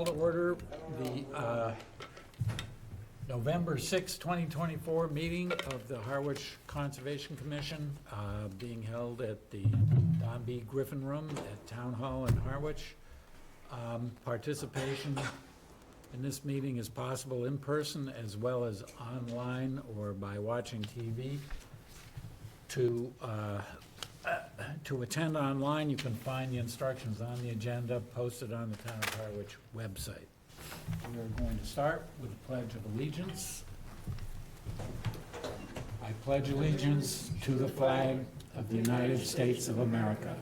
call to order the November 6, 2024 meeting of the Harwich Conservation Commission, being held at the Don B. Griffin Room at Town Hall in Harwich. Participation in this meeting is possible in person as well as online or by watching TV. To attend online, you can find the instructions on the agenda posted on the Town of Harwich website. We are going to start with the Pledge of Allegiance. I pledge allegiance to the flag of the United States of America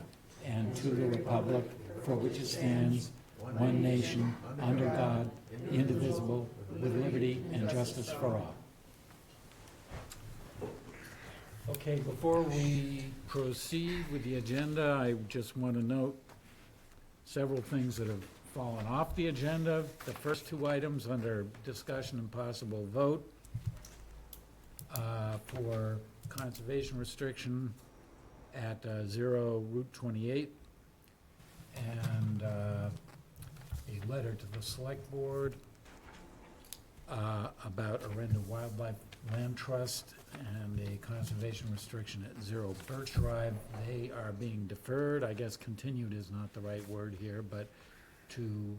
and to the republic for which it stands, one nation, under God, indivisible, with liberty and justice for all. Okay, before we proceed with the agenda, I just want to note several things that have fallen off the agenda. The first two items under discussion and possible vote for conservation restriction at 0 Route 28 and a letter to the Select Board about Arenda Wildlife Land Trust and a conservation restriction at 0 Birch Drive. They are being deferred. I guess continued is not the right word here, but to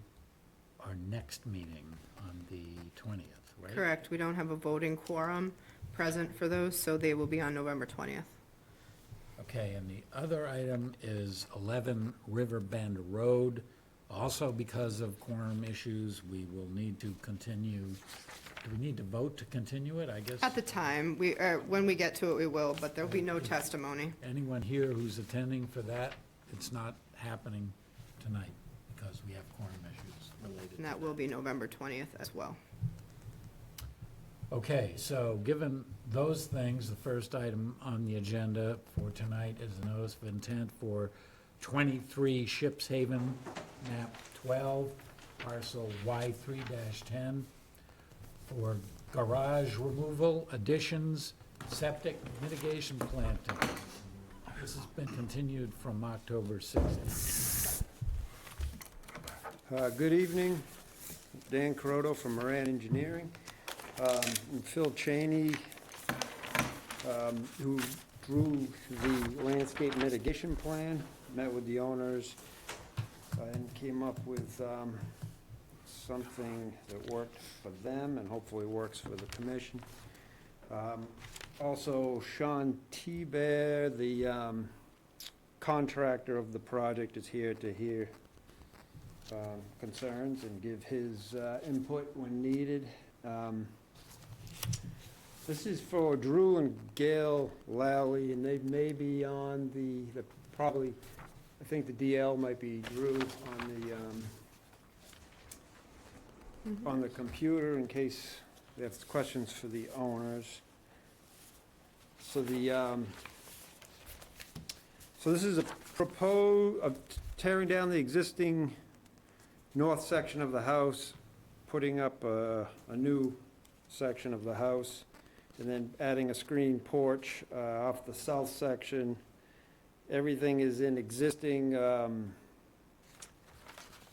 our next meeting on the 20th, right? Correct. We don't have a voting quorum present for those, so they will be on November 20th. Okay, and the other item is 11 River Bend Road. Also, because of quorum issues, we will need to continue. Do we need to vote to continue it, I guess? At the time, when we get to it, we will, but there'll be no testimony. Anyone here who's attending for that, it's not happening tonight because we have quorum issues related. And that will be November 20th as well. Okay, so given those things, the first item on the agenda for tonight is the notice of intent for 23 Ships Haven, map 12, parcel Y3-10, for garage removal, additions, septic mitigation planting. This has been continued from October 6th. Good evening, Dan Carotto from Moran Engineering. And Phil Cheney, who drew the landscape mitigation plan, met with the owners and came up with something that worked for them and hopefully works for the commission. Also, Sean T-Bear, the contractor of the project, is here to hear concerns and give his input when needed. This is for Drew and Gail Lally, and they may be on the probably, I think the DL might be Drew on the computer in case they have questions for the owners. So so this is a of tearing down the existing north section of the house, putting up a new section of the house, and then adding a screen porch off the south section. Everything is in existing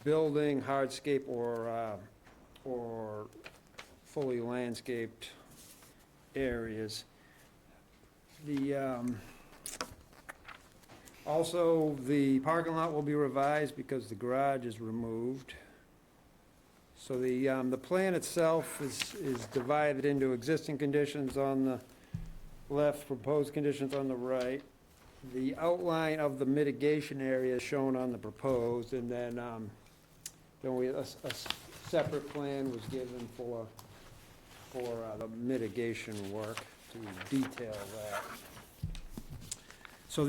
building, hardscape, or fully landscaped areas. Also, the parking lot will be revised because the garage is removed. So the plan itself is divided into existing conditions on the left, proposed conditions on the right. The outline of the mitigation area is shown on the proposed, and then a separate plan was given for the mitigation work to detail that. So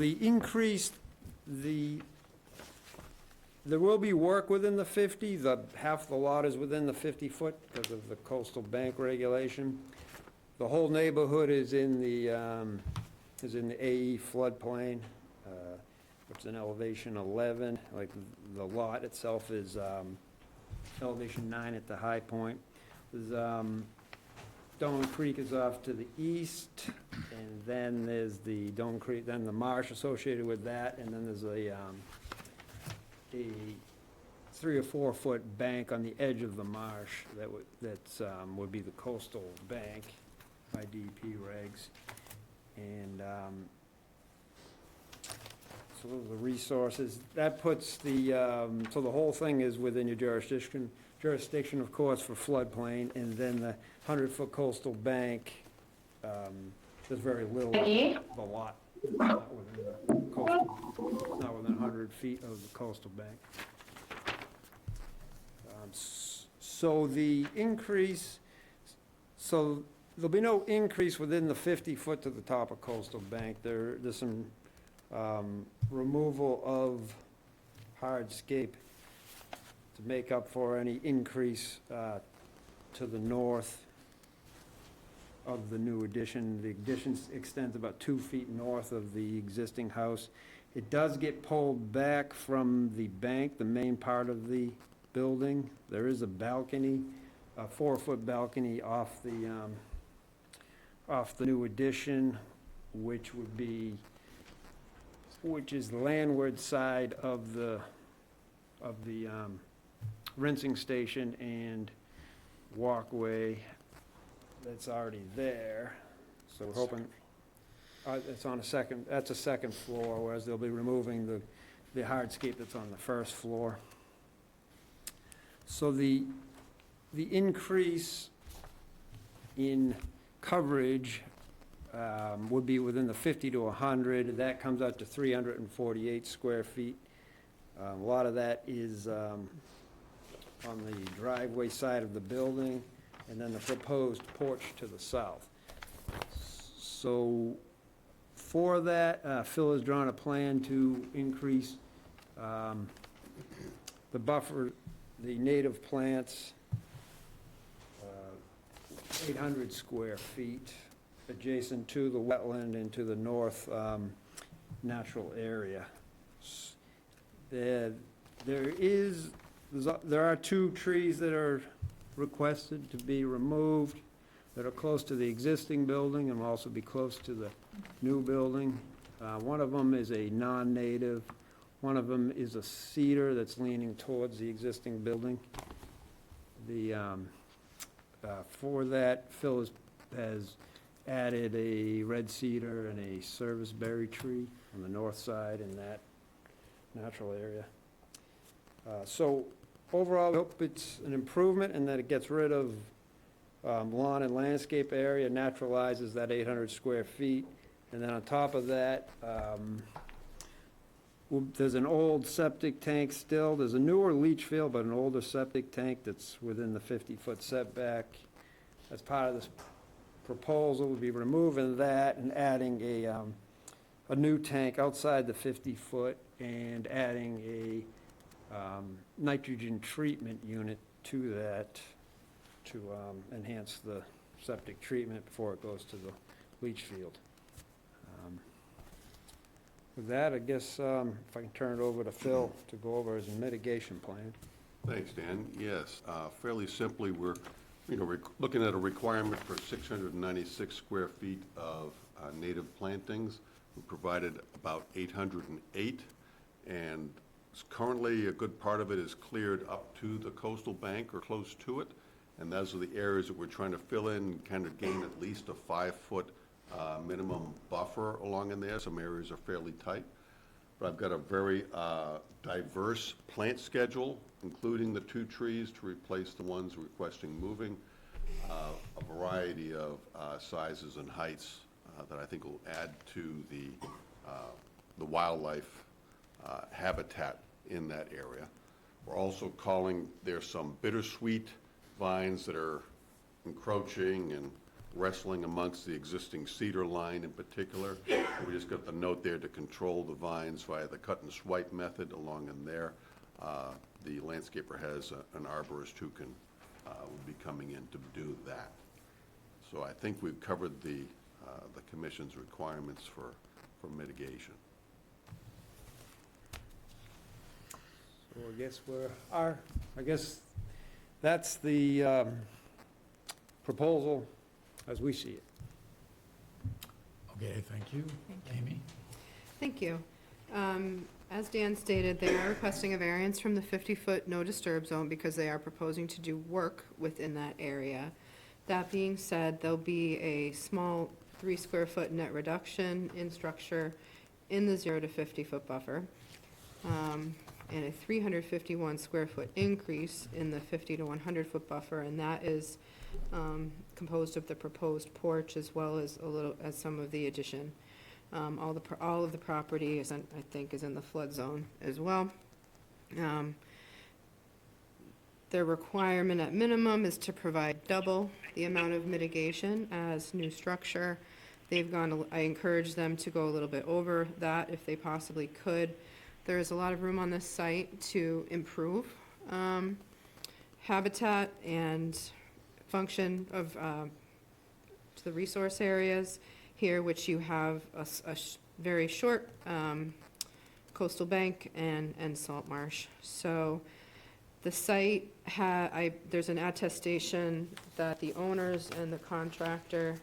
there will be work within the 50. Half the lot is within the 50-foot because of the coastal bank regulation. The whole neighborhood is in the AE floodplain, which is an elevation 11. Like the lot itself is elevation 9 at the high point. There's Stone Creek is off to the east, and then there's the Stone Creek, then the marsh associated with that, and then there's a 3 or 4 foot bank on the edge of the marsh would be the coastal bank by DEP regs. And so those are the resources. That puts so the whole thing is within your jurisdiction, of course, for floodplain, and then the 100-foot coastal bank, there's very little of the lot. It's not within the coastal, it's not within 100 feet of the coastal bank. So the increase, so there'll be no increase within the 50 foot to the top of coastal bank. There's some removal of hardscape to make up for any increase to the north of the new addition. The addition extends about 2 feet north of the existing house. It does get pulled back from the bank, the main part of the building. There is a balcony, a 4-foot balcony off the new addition, which is the landward side of the rinsing station and walkway that's already there. So we're hoping, it's on that's a second floor, whereas they'll be removing the hardscape that's on the first floor. So the increase in coverage would be within the 50 to 100. That comes out to 348 square feet. A lot of that is on the driveway side of the building, and then the proposed porch to the south. So for that, Phil has drawn a plan to increase the buffer, the native plants, 800 square feet adjacent to the wetland and to the north natural area. There are 2 trees that are requested to be removed that are close to the existing building and will also be close to the new building. One of them is a non-native. One of them is a cedar that's leaning towards the existing building. For that, Phil has added a red cedar and a serviceberry tree on the north side in that natural area. So overall, I hope it's an improvement and that it gets rid of lawn and landscape area, naturalizes that 800 square feet. And then on top of that, there's an old septic tank still. There's a newer leach field, but an older septic tank that's within the 50-foot setback. As part of this proposal, we'll be removing that and adding a new tank outside the 50-foot and adding a nitrogen treatment unit to that to enhance the septic treatment before it goes to the leach field. With that, I guess if I can turn it over to Phil to go over his mitigation plan. Thanks, Dan. Yes, fairly simply, we're looking at a requirement for 696 square feet of native plantings. We provided about 808, and currently a good part of it is cleared up to the coastal bank or close to it, and those are the areas that we're trying to fill in, kind of gain at least a 5-foot minimum buffer along in there. Some areas are fairly tight, but I've got a very diverse plant schedule, including the 2 trees to replace the ones requesting moving, a variety of sizes and heights that I think will add to the wildlife habitat in that area. We're also calling, there's some bittersweet vines that are encroaching and wrestling amongst the existing cedar line in particular. We just got the note there to control the vines via the cut and swipe method along in there. The landscaper has an arborist who will be coming in to do that. So I think we've covered the commission's requirements for mitigation. So I guess that's the proposal as we see it. Okay, thank you. Thank you. Amy? Thank you. As Dan stated, they are requesting a variance from the 50-foot no disturb zone because they are proposing to do work within that area. That being said, there'll be a small 3 square foot net reduction in structure in the 0 to 50-foot buffer, and a 351 square foot increase in the 50 to 100-foot buffer, and that is composed of the proposed porch as well as some of the addition. All of the property is, I think, is in the flood zone as well. Their requirement at minimum is to provide double the amount of mitigation as new structure. I encourage them to go a little bit over that if they possibly could. There is a lot of room on this site to improve habitat and function of to the resource areas here, which you have a very short coastal bank and salt marsh. So the site there's an attestation that the owners and the contractor,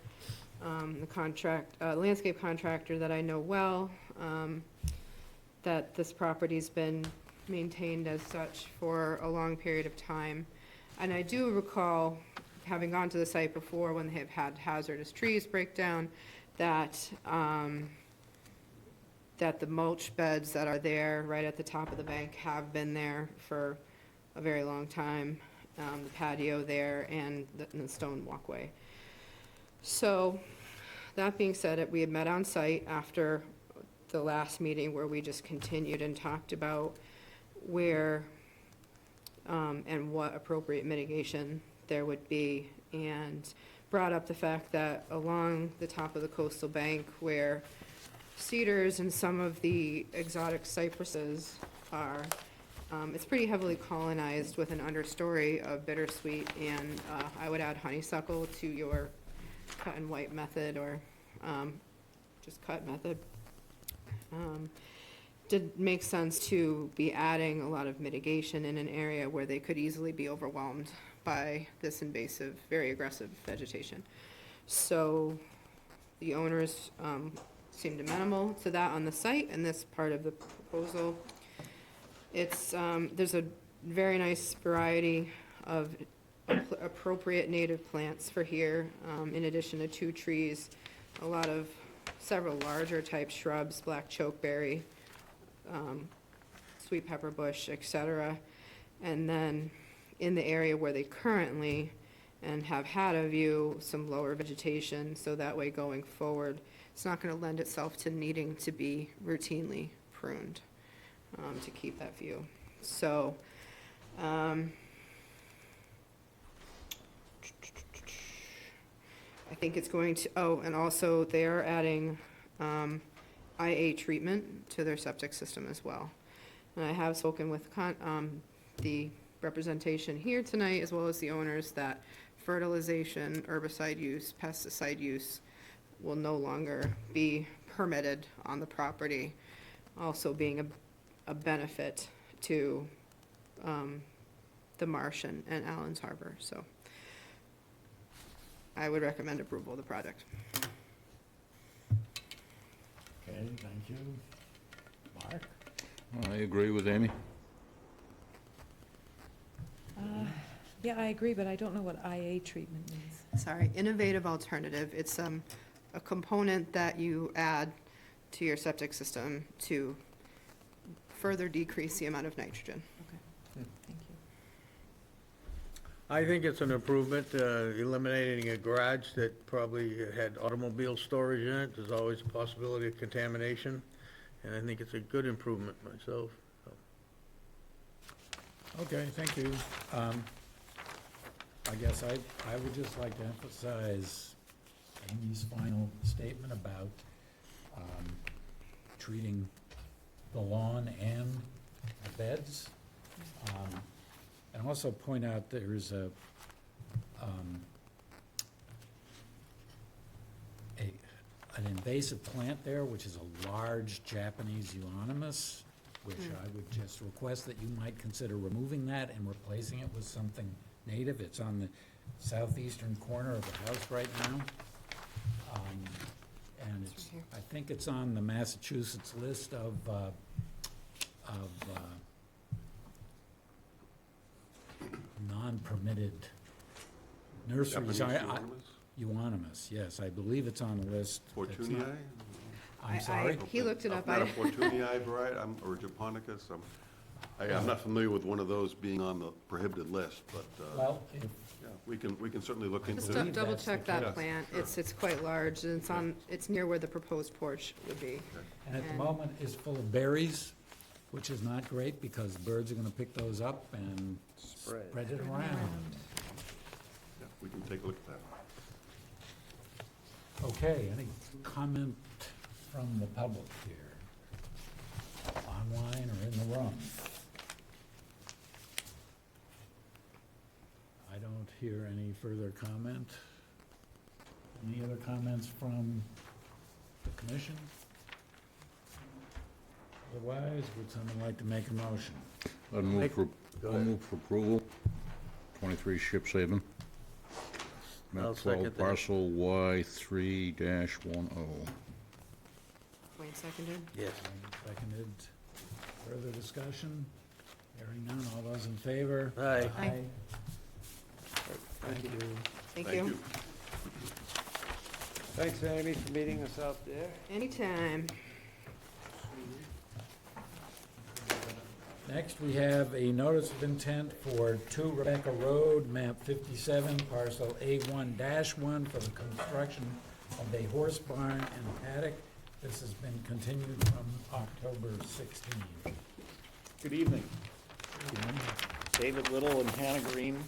landscape contractor that I know well, that this property's been maintained as such for a long period of time. And I do recall having gone to the site before when they have had hazardous trees break down, that the mulch beds that are there right at the top of the bank have been there for a very long time, the patio there and the stone walkway. So, that being said, we had met on site after the last meeting where we just continued and talked about where and what appropriate mitigation there would be, and brought up the fact that along the top of the coastal bank where cedars and some of the exotic cypresses are, it's pretty heavily colonized with an understory of bittersweet, and I would add honeysuckle to your cut and white method, or just cut method. Did make sense to be adding a lot of mitigation in an area where they could easily be overwhelmed by this invasive, very aggressive vegetation. So the owners seemed amenable to that on the site, and this part of the proposal. It's, there's a very nice variety of appropriate native plants for here, in addition to 2 trees, several larger type shrubs, black chokeberry, sweet pepper bush, etc. And then in the area where they currently and have had a view, some lower vegetation, so that way going forward, it's not going to lend itself to needing to be routinely pruned to keep that view. So, I think it's going to, and also they are adding IA treatment to their septic system as well. And I have spoken with the representation here tonight, as well as the owners, that fertilization, herbicide use, pesticide use will no longer be permitted on the property, also being a benefit to the marsh and Allen's Harbor. So I would recommend approval of the project. Okay, thank you. Mark? I agree with Amy. Yeah, I agree, but I don't know what IA treatment means. Sorry, innovative alternative. It's a component that you add to your septic system to further decrease the amount of nitrogen. Thank you. I think it's an improvement, eliminating a garage that probably had automobile storage in it. There's always a possibility of contamination, and I think it's a good improvement myself. Okay, thank you. I guess I would just like to emphasize Amy's final statement about treating the lawn and the beds. And also point out there's an invasive plant there, which is a large Japanese euonymus, which I would just request that you might consider removing that and replacing it with something native. It's on the southeastern corner of the house right now. And it's, I think it's on the Massachusetts list of of non-permitted nurseries. Euonymus, yes, I believe it's on the list. It's Fortunii? not- I'm sorry? He looked it up. Not a Fortunii variety, or Japonicus? I'm not familiar with one of those being on the prohibited list, but, Well, if yeah, we can certainly look into Just it. believe double that's the check that case. plant. Sure. It's quite large, and it's near where the proposed porch would be. And at the And- moment, it's full of berries, which is not great, because birds are gonna pick those up and Spread. spread it around. Yeah, we can take a look at that. Okay, any comment from the public here? Online or in the room? I don't hear any further comment. Any other comments from the commission? Otherwise, would someone like to make a motion? I'd move for, Go I'll ahead. move for approval. 23 Ships Haven. I'll Map second 12, that. parcel Y3-10. Wayne seconded. Yes. Seconded. Further discussion? Hearing none, all those in favor? Aye. Aye. Thank you. Thank you. Thanks, Amy, for meeting us out there. Anytime. Next, we have a notice of intent for 2 Rebecca Road, map 57, parcel A1-1 for the construction of a horse barn and paddock. This has been continued from October 16. Good evening. David Little and Hannah Green.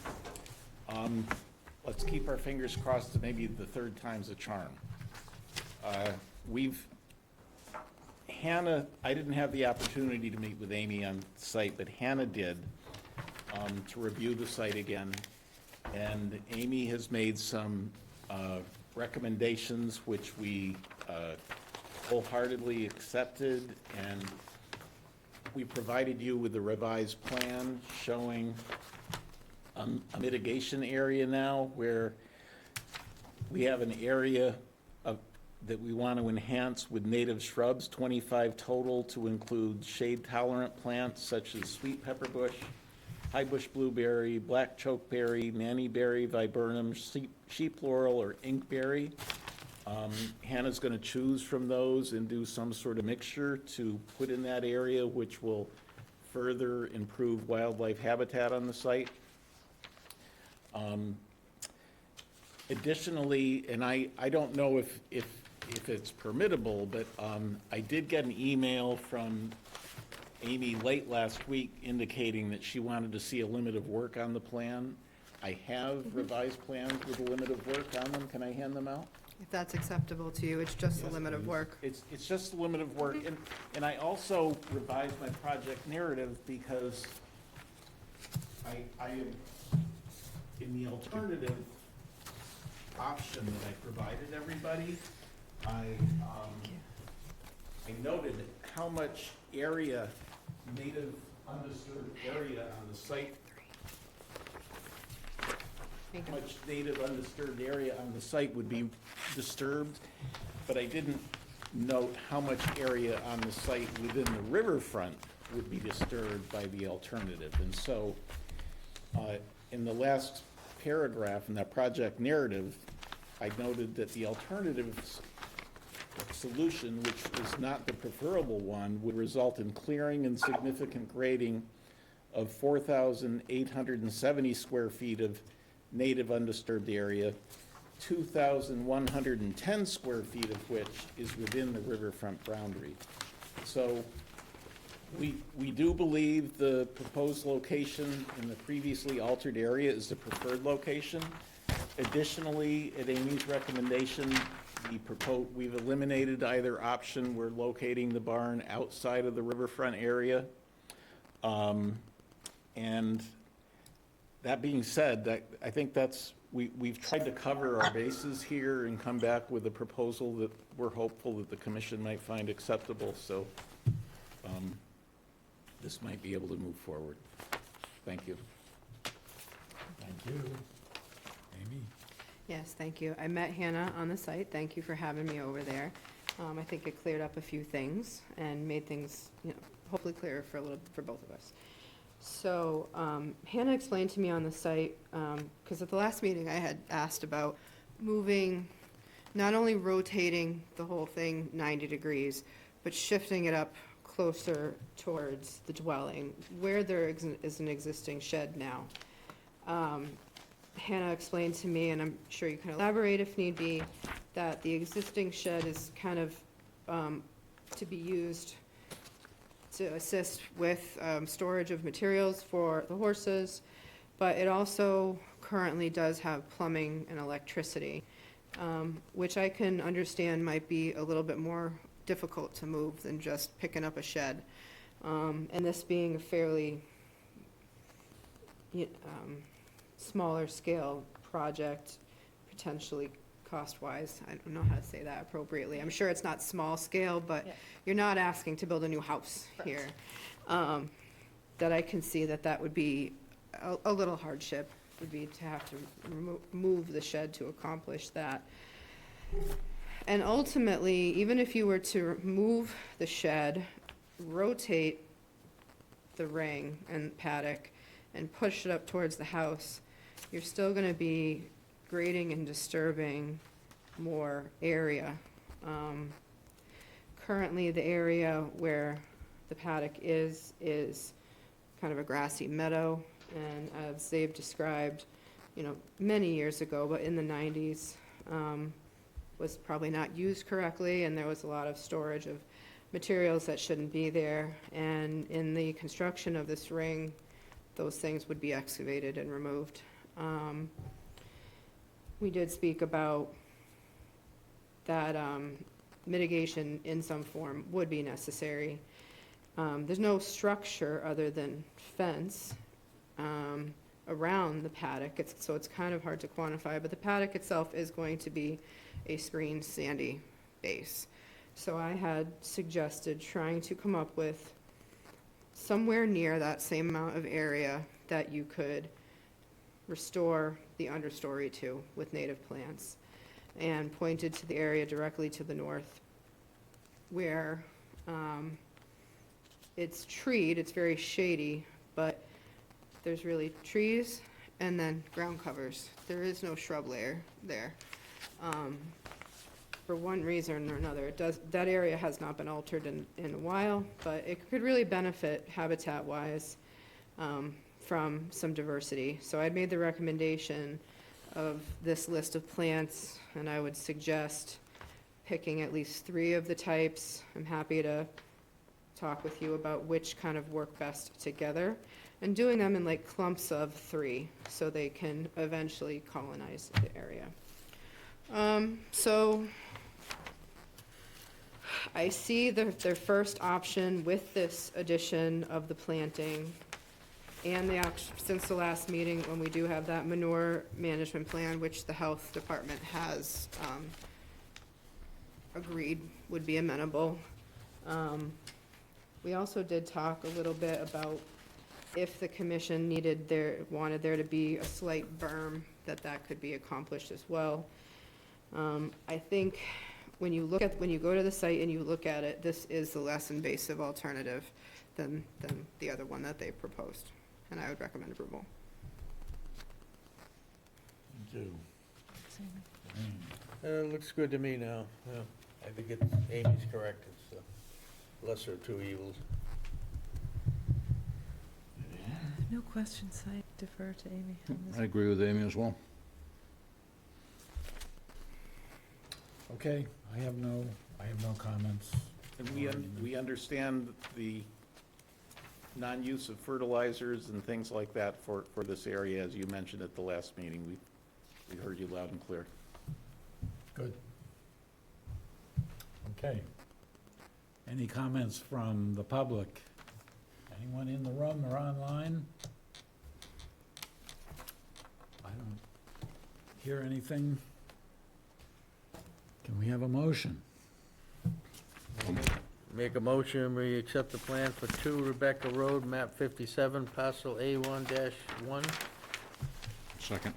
Let's keep our fingers crossed that maybe the third time's a charm. Hannah, I didn't have the opportunity to meet with Amy on site, but Hannah did, to review the site again. And Amy has made some recommendations which we wholeheartedly accepted, and we provided you with the revised plan showing a mitigation area now where we have an area that we want to enhance with native shrubs, 25 total, to include shade-tolerant plants such as sweet pepperbush, high bush blueberry, black chokeberry, nannyberry, viburnum, sheep laurel, or inkberry. Hannah's going to choose from those and do some sort of mixture to put in that area, which will further improve wildlife habitat on the site. Additionally, and I don't know if it's permittable, but I did get an email from Amy late last week indicating that she wanted to see a limit of work on the plan. I have revised plans with a limit of work on them. Can I hand them out? If that's acceptable to you, it's just a limit of work. It's just a limit of work, and I also revised my project narrative because I am, in the alternative option that I provided everybody, I noted how much area, native undisturbed area on the site, Thank how you. much native undisturbed area on the site would be disturbed, but I didn't note how much area on the site within the riverfront would be disturbed by the alternative. And so, in the last paragraph in that project narrative, I noted that the alternative solution, which is not the preferable one, would result in clearing and significant grading of 4,870 square feet of native undisturbed area, 2,110 square feet of which is within the riverfront boundary. So we do believe the proposed location in the previously altered area is the preferred location. Additionally, at Amy's recommendation, we've eliminated either option. We're locating the barn outside of the riverfront area. And that being said, I think we've tried to cover our bases here and come back with a proposal that we're hopeful that the commission might find acceptable, so this might be able to move forward. Thank you. Thank you. Amy? Yes, thank you. I met Hannah on the site. Thank you for having me over there. I think it cleared up a few things and made things, hopefully clearer for both of us. So Hannah explained to me on the site, because at the last meeting I had asked about moving, not only rotating the whole thing 90 degrees, but shifting it up closer towards the dwelling, where there is an existing shed now. Hannah explained to me, and I'm sure you can elaborate if need be, that the existing shed is kind of to be used to assist with storage of materials for the horses, but it also currently does have plumbing and electricity, which I can understand might be a little bit more difficult to move than just picking up a shed. And this being a fairly smaller scale project, potentially cost-wise, I don't know how to say that appropriately. I'm sure it's not small scale, but Yeah. you're not asking to build a new house here. That I can see that would be a little hardship, would be to have to move the shed to accomplish that. And ultimately, even if you were to move the shed, rotate the ring and paddock, and push it up towards the house, you're still gonna be grading and disturbing more area. Currently, the area where the paddock is kind of a grassy meadow, and as they've described, many years ago, but in the 90s, was probably not used correctly, and there was a lot of storage of materials that shouldn't be there. And in the construction of this ring, those things would be excavated and removed. We did speak about that mitigation in some form would be necessary. There's no structure other than fence around the paddock, so it's kind of hard to quantify, but the paddock itself is going to be a screened sandy base. So I had suggested trying to come up with somewhere near that same amount of area that you could restore the understory to with native plants, and pointed to the area directly to the north where it's treed, it's very shady, but there's really trees and then ground covers. There is no shrub layer there. For one reason or another, that area has not been altered in a while, but it could really benefit habitat-wise from some diversity. So I'd made the recommendation of this list of plants, and I would suggest picking at least 3 of the types. I'm happy to talk with you about which kind of work best together, and doing them in like clumps of 3 so they can eventually colonize the area. So I see their first option with this addition of the planting and since the last meeting, when we do have that manure management plan, which the health department has agreed would be amenable. We also did talk a little bit about if the commission wanted there to be a slight berm, that could be accomplished as well. I think when you go to the site and you look at it, this is the less invasive alternative than the other one that they proposed, and I would recommend approval. Thank you. It looks good to me now, yeah. I think Amy's correct, it's the lesser of 2 evils. No questions, I defer to Amy on this. I agree with Amy as well. Okay, I have no comments. And we understand the non-use of fertilizers and things like that for this area, as you mentioned at the last meeting. We heard you loud and clear. Good. Okay. Any comments from the public? Anyone in the room or online? I don't hear anything. Can we have a motion? Make a motion, we accept the plan for 2 Rebecca Road, map 57, parcel A1-1. Second.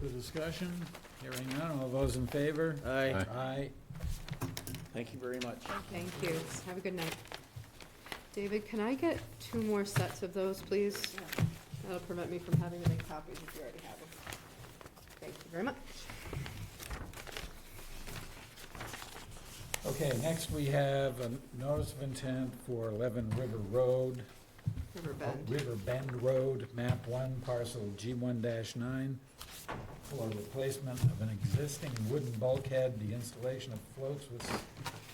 Further discussion? Hearing none, all those in favor? Aye. Aye. Aye. Thank you very much. Thank you. Have a good night. David, can I get 2 more sets of those, please? That'll prevent me from having to make copies if you already have them. Thank you very much. Okay, next we have a notice of intent for 11 River Road. River Bend Road, map 1, parcel G1-9, for replacement of an existing wooden bulkhead, the installation of floats with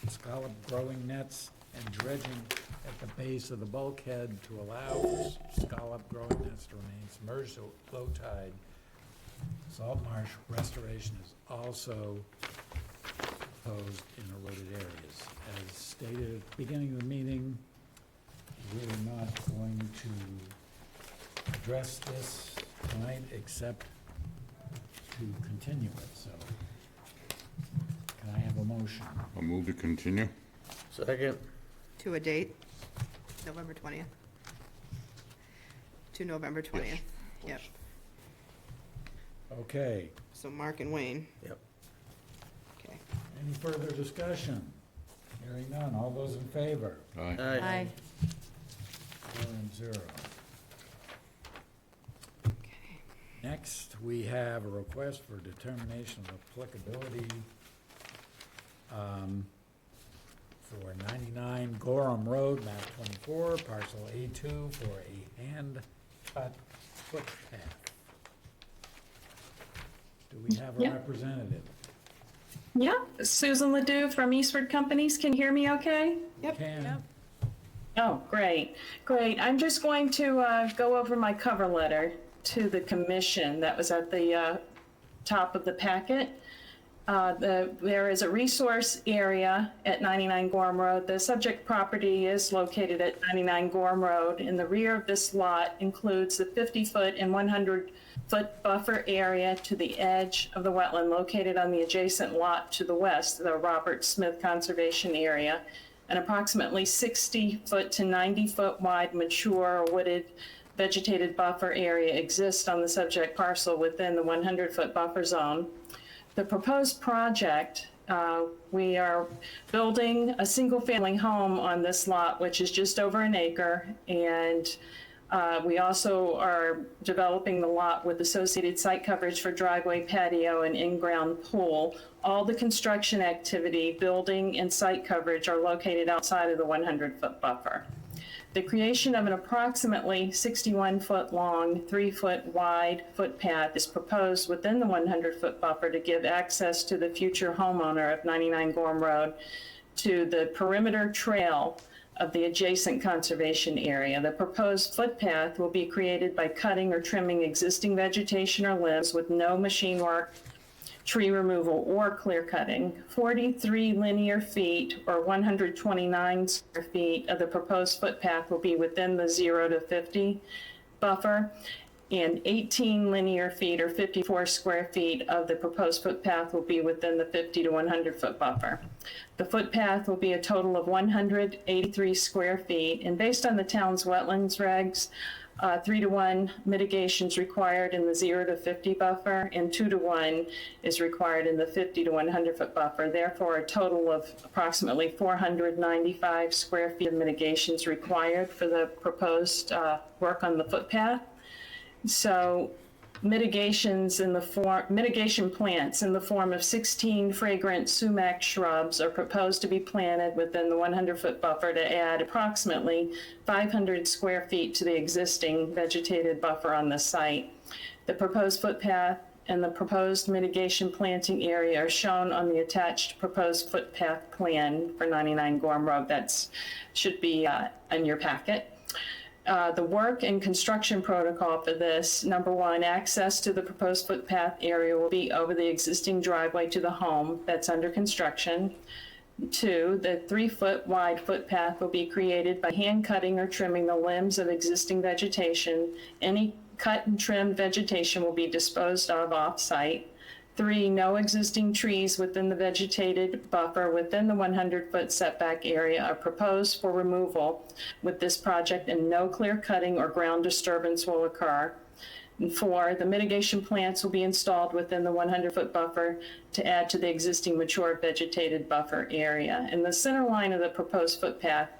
scallop growing nets, and dredging at the base of the bulkhead to allow for scallop growing nets to remain submerged at low tide. Salt marsh restoration is also proposed in eroded areas. As stated at the beginning of the meeting, we're not going to address this tonight except to continue it, so can I have a motion? I'll move to continue. Second. To a date, November 20th. To November 20th. Yep. Okay, So Mark and Wayne. Yep. Okay. any further discussion? Hearing none, all those in favor? Aye. Aye. 4-0. Okay. Next, we have a request for determination of applicability for 99 Gorham Road, map 24, parcel A2, for a hand-cut footpath. Do we have a Yep. representative? Yeah, Susan Ledoux from Eastward Companies. Can you hear me okay? Yep. Can? Oh, great, great. I'm just going to go over my cover letter to the commission that was at the top of the packet. There is a resource area at 99 Gorham Road. The subject property is located at 99 Gorham Road. In the rear of this lot includes the 50-foot and 100-foot buffer area to the edge of the wetland located on the adjacent lot to the west, the Robert Smith Conservation Area. An approximately 60-foot to 90-foot wide mature wooded vegetated buffer area exists on the subject parcel within the 100-foot buffer zone. The proposed project, we are building a single-family home on this lot, which is just over an acre, and we also are developing the lot with associated site coverage for driveway, patio, and in-ground pool. All the construction activity, building, and site coverage are located outside of the 100-foot buffer. The creation of an approximately 61-foot long, 3-foot wide footpath is proposed within the 100-foot buffer to give access to the future homeowner of 99 Gorham Road to the perimeter trail of the adjacent conservation area. The proposed footpath will be created by cutting or trimming existing vegetation or limbs with no machine work, tree removal, or clear cutting. 43 linear feet or 129 square feet of the proposed footpath will be within the 0 to 50 buffer, and 18 linear feet or 54 square feet of the proposed footpath will be within the 50 to 100 foot buffer. The footpath will be a total of 183 square feet, and based on the town's wetlands regs, 3-to-1 mitigations required in the 0 to 50 buffer, and 2-to-1 is required in the 50 to 100 foot buffer. Therefore, a total of approximately 495 square feet of mitigations required for the proposed work on the footpath. So mitigation plants in the form of 16 fragrant sumac shrubs are proposed to be planted within the 100-foot buffer to add approximately 500 square feet to the existing vegetated buffer on the site. The proposed footpath and the proposed mitigation planting area are shown on the attached proposed footpath plan for 99 Gorham Road. That should be in your packet. The work and construction protocol for this: number 1, access to the proposed footpath area will be over the existing driveway to the home that's under construction. 2, the 3-foot wide footpath will be created by hand cutting or trimming the limbs of existing vegetation. Any cut and trimmed vegetation will be disposed of off-site. 3, no existing trees within the vegetated buffer within the 100-foot setback area are proposed for removal with this project, and no clear cutting or ground disturbance will occur. And 4, the mitigation plants will be installed within the 100-foot buffer to add to the existing mature vegetated buffer area. And the center line of the proposed footpath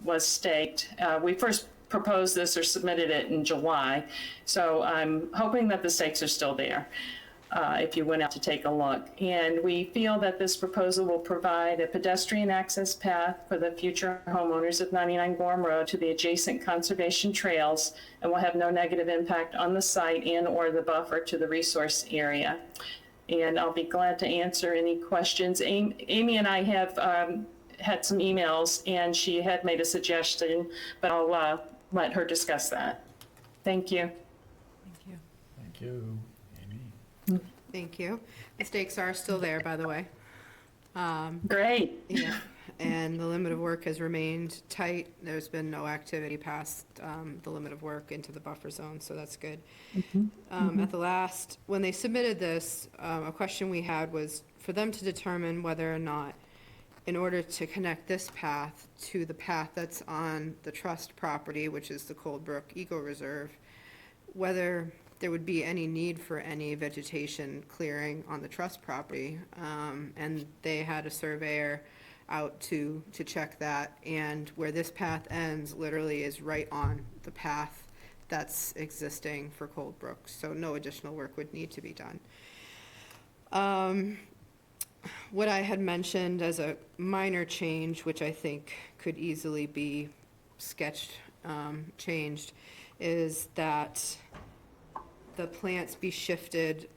was staked. We first proposed this or submitted it in July, so I'm hoping that the stakes are still there. If you went out to take a look. And we feel that this proposal will provide a pedestrian access path for the future homeowners of 99 Gorham Road to the adjacent conservation trails and will have no negative impact on the site and/or the buffer to the resource area. And I'll be glad to answer any questions. Amy and I have had some emails, and she had made a suggestion, but I'll let her discuss that. Thank you. Thank you. Thank you, Amy. Thank you. The stakes are still there, by the way. Great. Yeah, and the limit of work has remained tight. There's been no activity past the limit of work into the buffer zone, so that's good. At the last, when they submitted this, a question we had was for them to determine whether or not, in order to connect this path to the path that's on the trust property, which is the Cold Brook Eco Reserve, whether there would be any need for any vegetation clearing on the trust property. And they had a surveyor out to check that, and where this path ends literally is right on the path that's existing for Cold Brook, so no additional work would need to be done. What I had mentioned as a minor change, which I think could easily be sketched, changed, is that the plants be shifted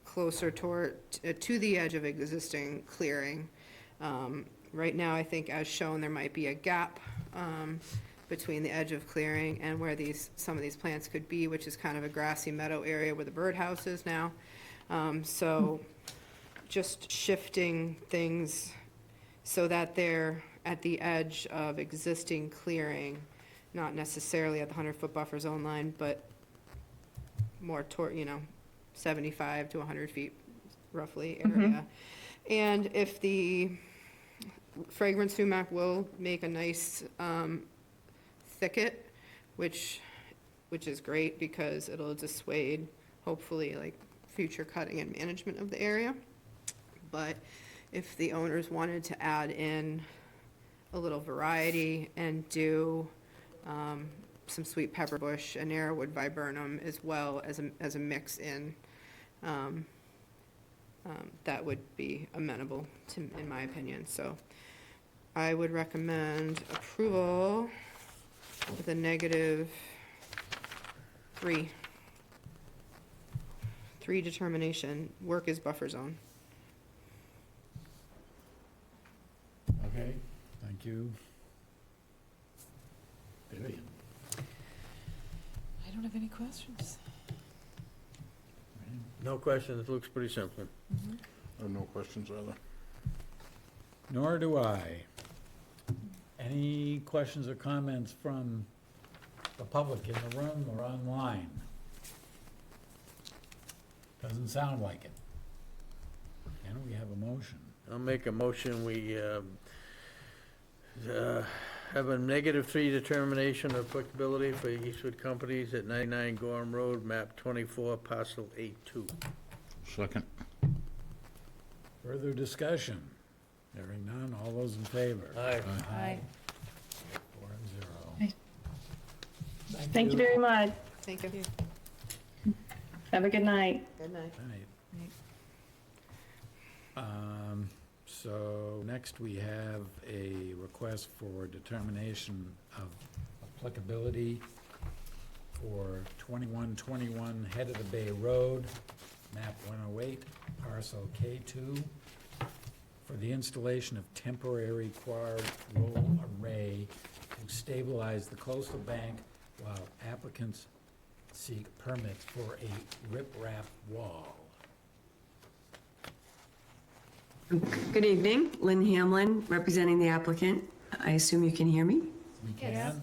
closer toward, to the edge of existing clearing. Right now, I think as shown, there might be a gap between the edge of clearing and where some of these plants could be, which is kind of a grassy meadow area where the birdhouse is now. So just shifting things so that they're at the edge of existing clearing, not necessarily at the 100-foot buffer zone line, but more toward, 75 to 100 feet roughly area. And if the fragrance sumac will make a nice thicket, which is great because it'll dissuade, hopefully, like future cutting and management of the area. But if the owners wanted to add in a little variety and do some sweet pepper bush and arrowwood viburnum as well as a mix in, that would be amenable to, in my opinion. So I would recommend approval with a -3 determination. Work is buffer zone. Okay, thank you. Vivian? I don't have any questions. No questions, it looks pretty simple. I have no questions either. Nor do I. Any questions or comments from the public in the room or online? Doesn't sound like it. And we have a motion. I'll make a motion, we have a -3 determination of applicability for Eastwood Companies at 99 Gorham Road, map 24, parcel 82. Second. Further discussion? Hearing none, all those in favor? Aye. Aye. 4-0. Thank you very much. Thank you. Have a good night. Good night. Right. So next we have a request for determination of applicability for 2121 Head of the Bay Road, map 108, parcel K2, for the installation of temporary quad roll array to stabilize the coastal bank while applicants seek permits for a riprap wall. Good evening, Lynn Hamlin, representing the applicant. I assume you can hear me? We can?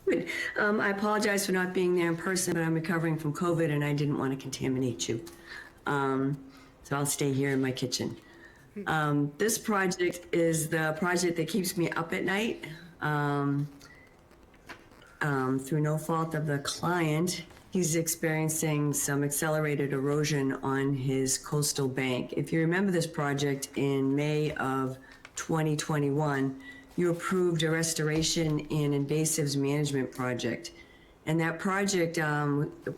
Good. I apologize for not being there in person, but I'm recovering from COVID and I didn't want to contaminate you. So I'll stay here in my kitchen. This project is the project that keeps me up at night. Through no fault of the client, he's experiencing some accelerated erosion on his coastal bank. If you remember this project in May of 2021, you approved a restoration and invasives management project. And that project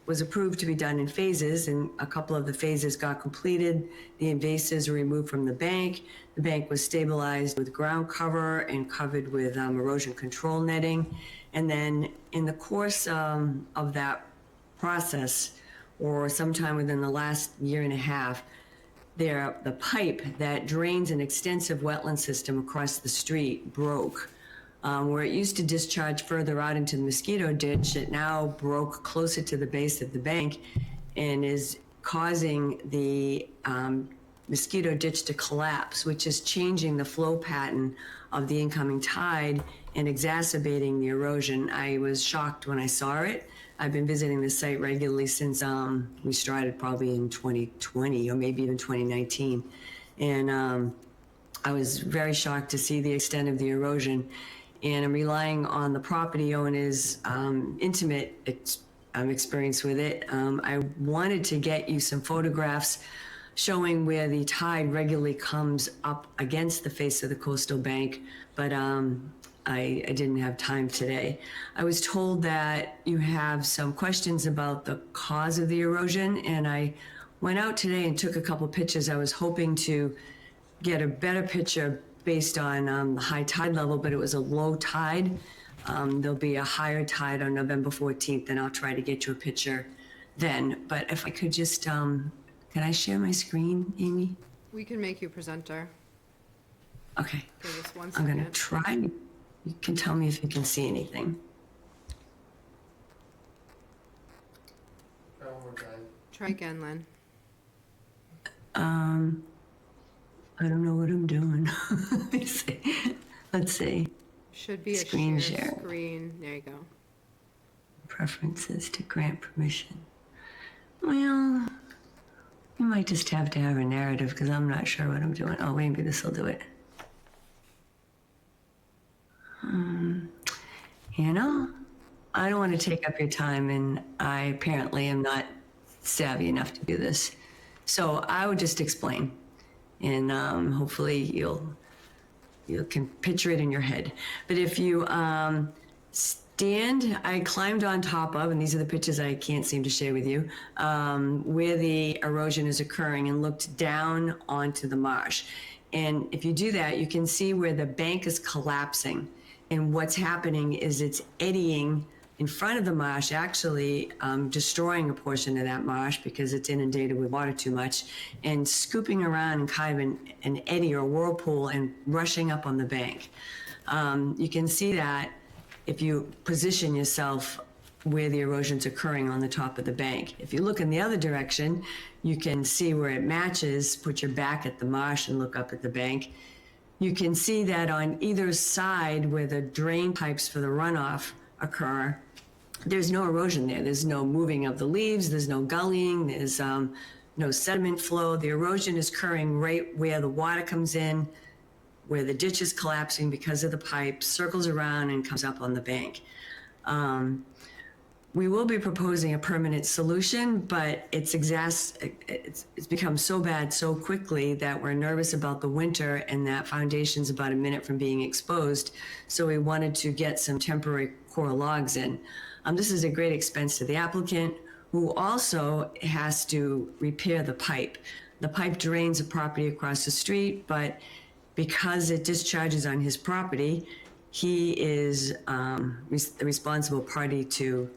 was approved to be done in phases, and a couple of the phases got completed. The invasives were removed from the bank. The bank was stabilized with ground cover and covered with erosion control netting. And then in the course of that process, or sometime within the last year and a half, the pipe that drains an extensive wetland system across the street broke. Where it used to discharge further out into the mosquito ditch, it now broke closer to the base of the bank and is causing the mosquito ditch to collapse, which is changing the flow pattern of the incoming tide and exacerbating the erosion. I was shocked when I saw it. I've been visiting the site regularly since we started, probably in 2020 or maybe even 2019. And I was very shocked to see the extent of the erosion. And I'm relying on the property owner's intimate experience with it. I wanted to get you some photographs showing where the tide regularly comes up against the face of the coastal bank, but I didn't have time today. I was told that you have some questions about the cause of the erosion, and I went out today and took a couple pictures. I was hoping to get a better picture based on the high tide level, but it was a low tide. There'll be a higher tide on November 14th, and I'll try to get you a picture then. But if I could just, can I share my screen, Amy? We can make you presenter Okay, for this 1 I'm second. gonna try. You can tell me if you can see anything. Try again, Len. I don't know what I'm doing. Let me see. Let's see. Should be a Screen share share. screen. There you go. Preferences to grant permission. Well, you might just have to have a narrative because I'm not sure what I'm doing. Oh, maybe this will do it. You know, I don't want to take up your time, and I apparently am not savvy enough to do this. So I would just explain, and hopefully you can picture it in your head. But if you stand, I climbed on top of, and these are the pictures I can't seem to share with you, where the erosion is occurring, and looked down onto the marsh. And if you do that, you can see where the bank is collapsing. And what's happening is it's eddying in front of the marsh, actually destroying a portion of that marsh because it's inundated with water too much, and scooping around in kind of an eddy or whirlpool and rushing up on the bank. You can see that if you position yourself where the erosion's occurring on the top of the bank. If you look in the other direction, you can see where it matches, put your back at the marsh and look up at the bank. You can see that on either side where the drain pipes for the runoff occur, there's no erosion there. There's no moving of the leaves, there's no gullying, there's no sediment flow. The erosion is occurring right where the water comes in, where the ditch is collapsing because of the pipe, circles around and comes up on the bank. We will be proposing a permanent solution, but it's become so bad so quickly that we're nervous about the winter, and that foundation's about a minute from being exposed. So we wanted to get some temporary core logs in. This is a great expense to the applicant, who also has to repair the pipe. The pipe drains a property across the street, but because it discharges on his property, he is the responsible party to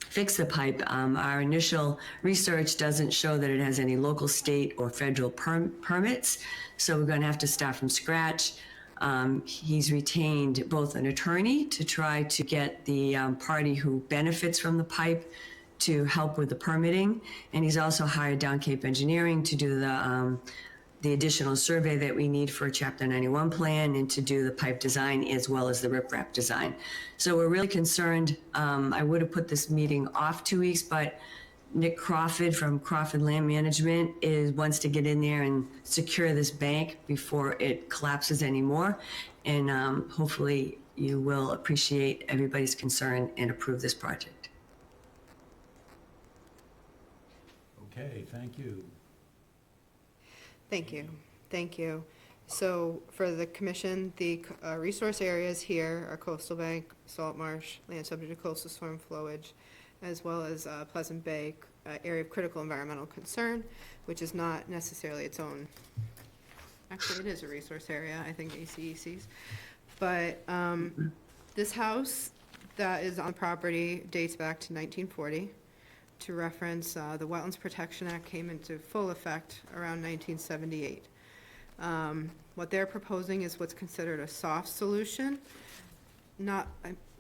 fix the pipe. Our initial research doesn't show that it has any local, state, or federal permits, so we're going to have to start from scratch. He's retained both an attorney to try to get the party who benefits from the pipe to help with the permitting, and he's also hired Down Cape Engineering to do the additional survey that we need for a Chapter 91 plan, and to do the pipe design as well as the riprap design. So we're really concerned. I would have put this meeting off 2 weeks, but Nick Crawford from Crawford Land Management wants to get in there and secure this bank before it collapses anymore. And hopefully you will appreciate everybody's concern and approve this project. Okay, thank you. Thank you, thank you. So for the commission, the resource areas here are coastal bank, salt marsh, land subject to coastal storm flowage, as well as Pleasant Bay, area of critical environmental concern, which is not necessarily its own, actually it is a resource area, I think ACEC's. But this house that is on property dates back to 1940. To reference, the Wetlands Protection Act came into full effect around 1978. What they're proposing is what's considered a soft solution. Not,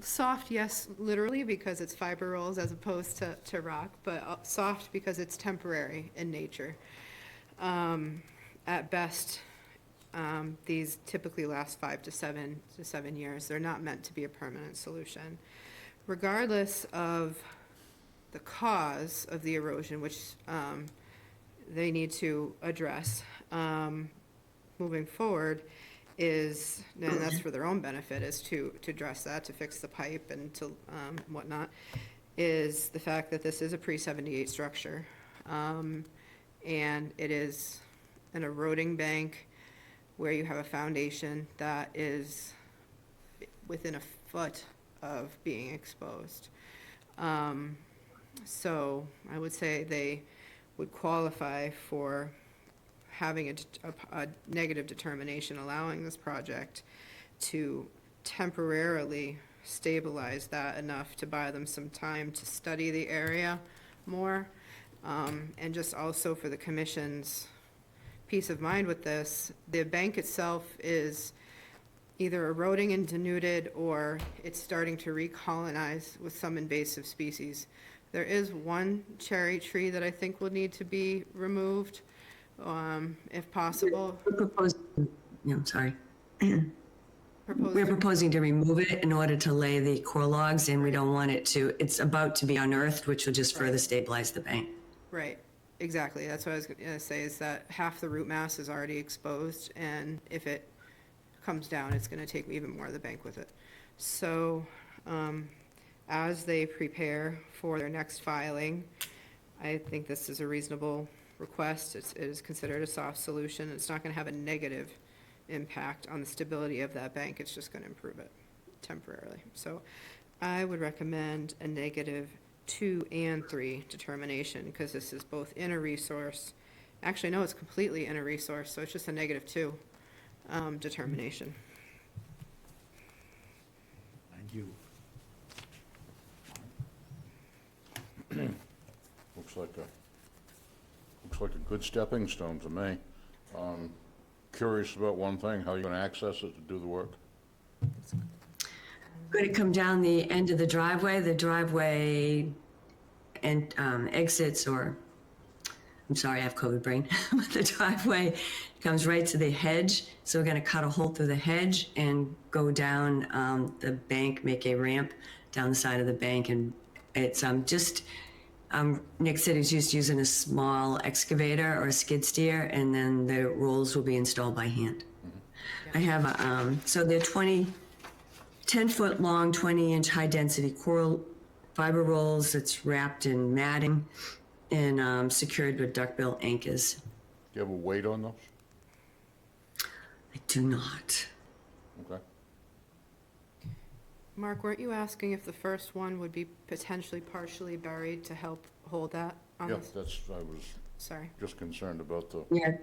soft, yes, literally, because it's fiber rolls as opposed to rock, but soft because it's temporary in nature. At best, these typically last 5 to 7 years. They're not meant to be a permanent solution. Regardless of the cause of the erosion, which they need to address moving forward, is, and that's for their own benefit, is to address that, to fix the pipe and to whatnot, is the fact that this is a pre-78 structure. And it is an eroding bank where you have a foundation that is within a foot of being exposed. So I would say they would qualify for having a negative determination, allowing this project to temporarily stabilize that enough to buy them some time to study the area more. And just also for the commission's peace of mind with this, the bank itself is either eroding and denuded, or it's starting to recolonize with some invasive species. There is one cherry tree that I think will need to be removed, if possible. We're proposing, no, sorry. Proposed- We're proposing to remove it in order to lay the core logs, and we don't want it to, it's about to be unearthed, which will just further Right. stabilize the bank. Right, exactly. That's what I was gonna say, is that half the root mass is already exposed, and if it comes down, it's gonna take even more of the bank with it. So, as they prepare for their next filing, I think this is a reasonable request. It is considered a soft solution. It's not gonna have a negative impact on the stability of that bank. It's just gonna improve it temporarily. So I would recommend a -2 and 3 determination, because this is both in a resource. Actually, no, it's completely in a resource, so it's just a -2 determination. Thank you. Looks like a good stepping stone to me. Curious about one thing, how are you gonna access it to do the work? Going to come down the end of the driveway and exits, or, I'm sorry, I have COVID brain. The driveway comes right to the hedge, so we're going to cut a hole through the hedge and go down the bank, make a ramp down the side of the bank, and it's just, Nick said he's just using a small excavator or a skid steer, and then the rolls will be installed by hand. I have, so they're 10-foot long, 20-inch high-density coral fiber rolls that's wrapped in matting and secured with duckbill anchors. Do you have a weight on those? I do not. Okay. Mark, weren't you asking if the first one would be potentially partially buried to help hold that on Yeah, this? I was Sorry. just concerned about Yeah.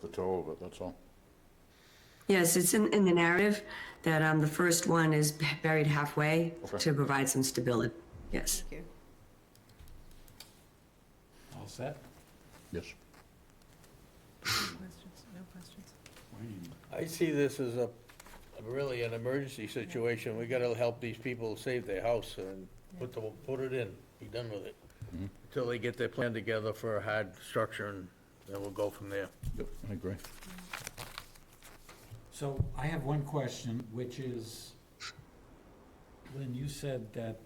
the toe of it, that's all. Yes, it's in the narrative that the first one is buried halfway Okay. to provide some stability. Yes. Thank you. All set? Yes. Questions? No questions? Wayne? I see this as really an emergency situation. We gotta help these people save their house and put it in, be done with it. Until they get their plan together for a hard structure, and then we'll go from there. Yep, I agree. So I have one question, which is, Lynn, you said that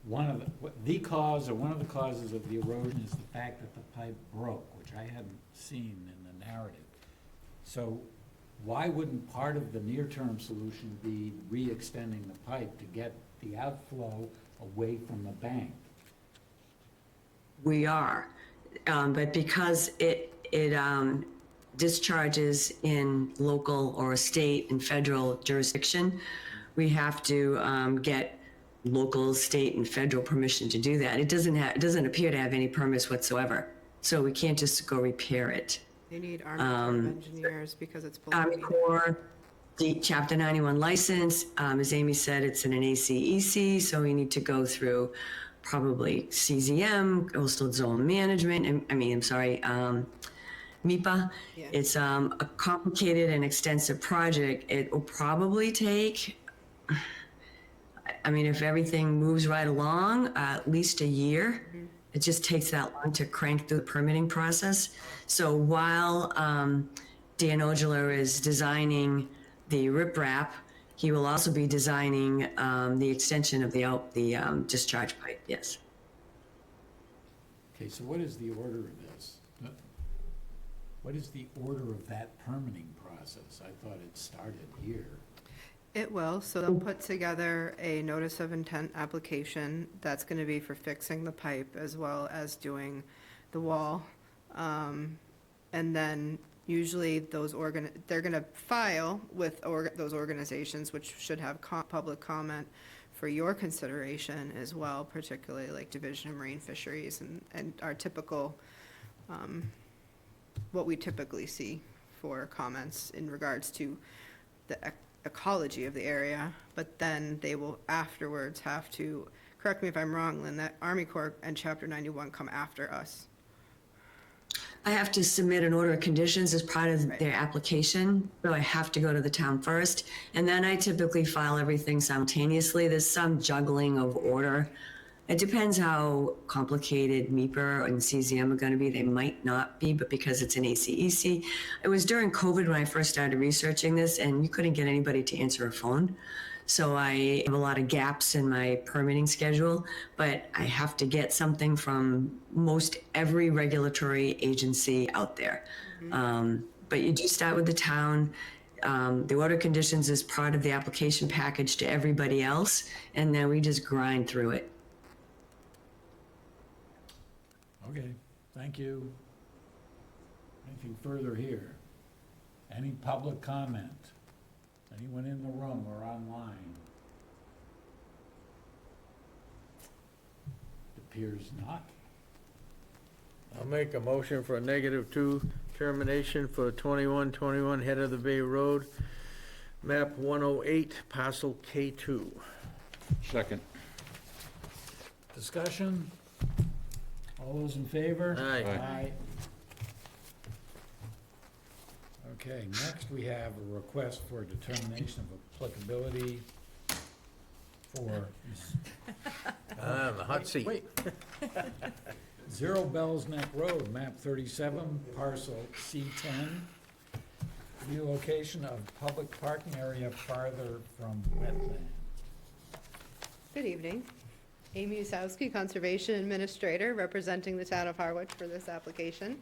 one of the cause, or one of the causes of the erosion is the fact that the pipe broke, which I hadn't seen in the narrative. So why wouldn't part of the near-term solution be re-extending the pipe to get the outflow away from the bank? We are. but because it discharges in local or state and federal jurisdiction, we have to get local, state, and federal permission to do that. It doesn't appear to have any permits whatsoever, so we can't just go repair it. They need Army Corps of Engineers because it's below Army me. Corps, the Chapter 91 license, as Amy said, it's in an ACEC, so we need to go through probably CZM, Coastal Zone Management, and, MIPA. Yeah. It's a complicated and extensive project. It will probably take, if everything moves right along, at least a year. It just takes that long to crank through the permitting process. So while Dan Ogeler is designing the riprap, he will also be designing the extension of the discharge pipe, yes. Okay, so what is the order of this? What is the order of that permitting process? I thought it started here. It will, so they'll put together a notice of intent application that's gonna be for fixing the pipe as well as doing the wall. And then usually they're gonna file with those organizations, which should have public comment for your consideration as well, particularly like Division of Marine Fisheries and our typical, what we typically see for comments in regards to the ecology of the area, but then they will afterwards have to, correct me if I'm wrong, Lynn, that Army Corps and Chapter 91 come after us. I have to submit an order of conditions as part of Right. their application, so I have to go to the town first, and then I typically file everything simultaneously. There's some juggling of order. It depends how complicated MIPA and CZM are gonna be. They might not be, but because it's an ACEC. It was during COVID when I first started researching this, and you couldn't get anybody to answer a phone. So I have a lot of gaps in my permitting schedule, but I have to get something from most every regulatory agency out there. But you do start with the town. The order of conditions is part of the application package to everybody else, and then we just grind through it. Okay, thank you. Anything further here? Any public comment? Anyone in the room or online? It appears not. I'll make a motion for a -2 termination for 2121 Head of the Bay Road, map 108, parcel K2. Second. Discussion? All those in favor? Aye. Aye. Okay, next we have a request for determination of applicability for The hot seat. Wait. 0 Bells Neck Road, map 37, parcel C10. Relocation of public parking area farther from wetland. Good evening. Amy Usowski, Conservation Administrator, representing the town of Harwich for this application.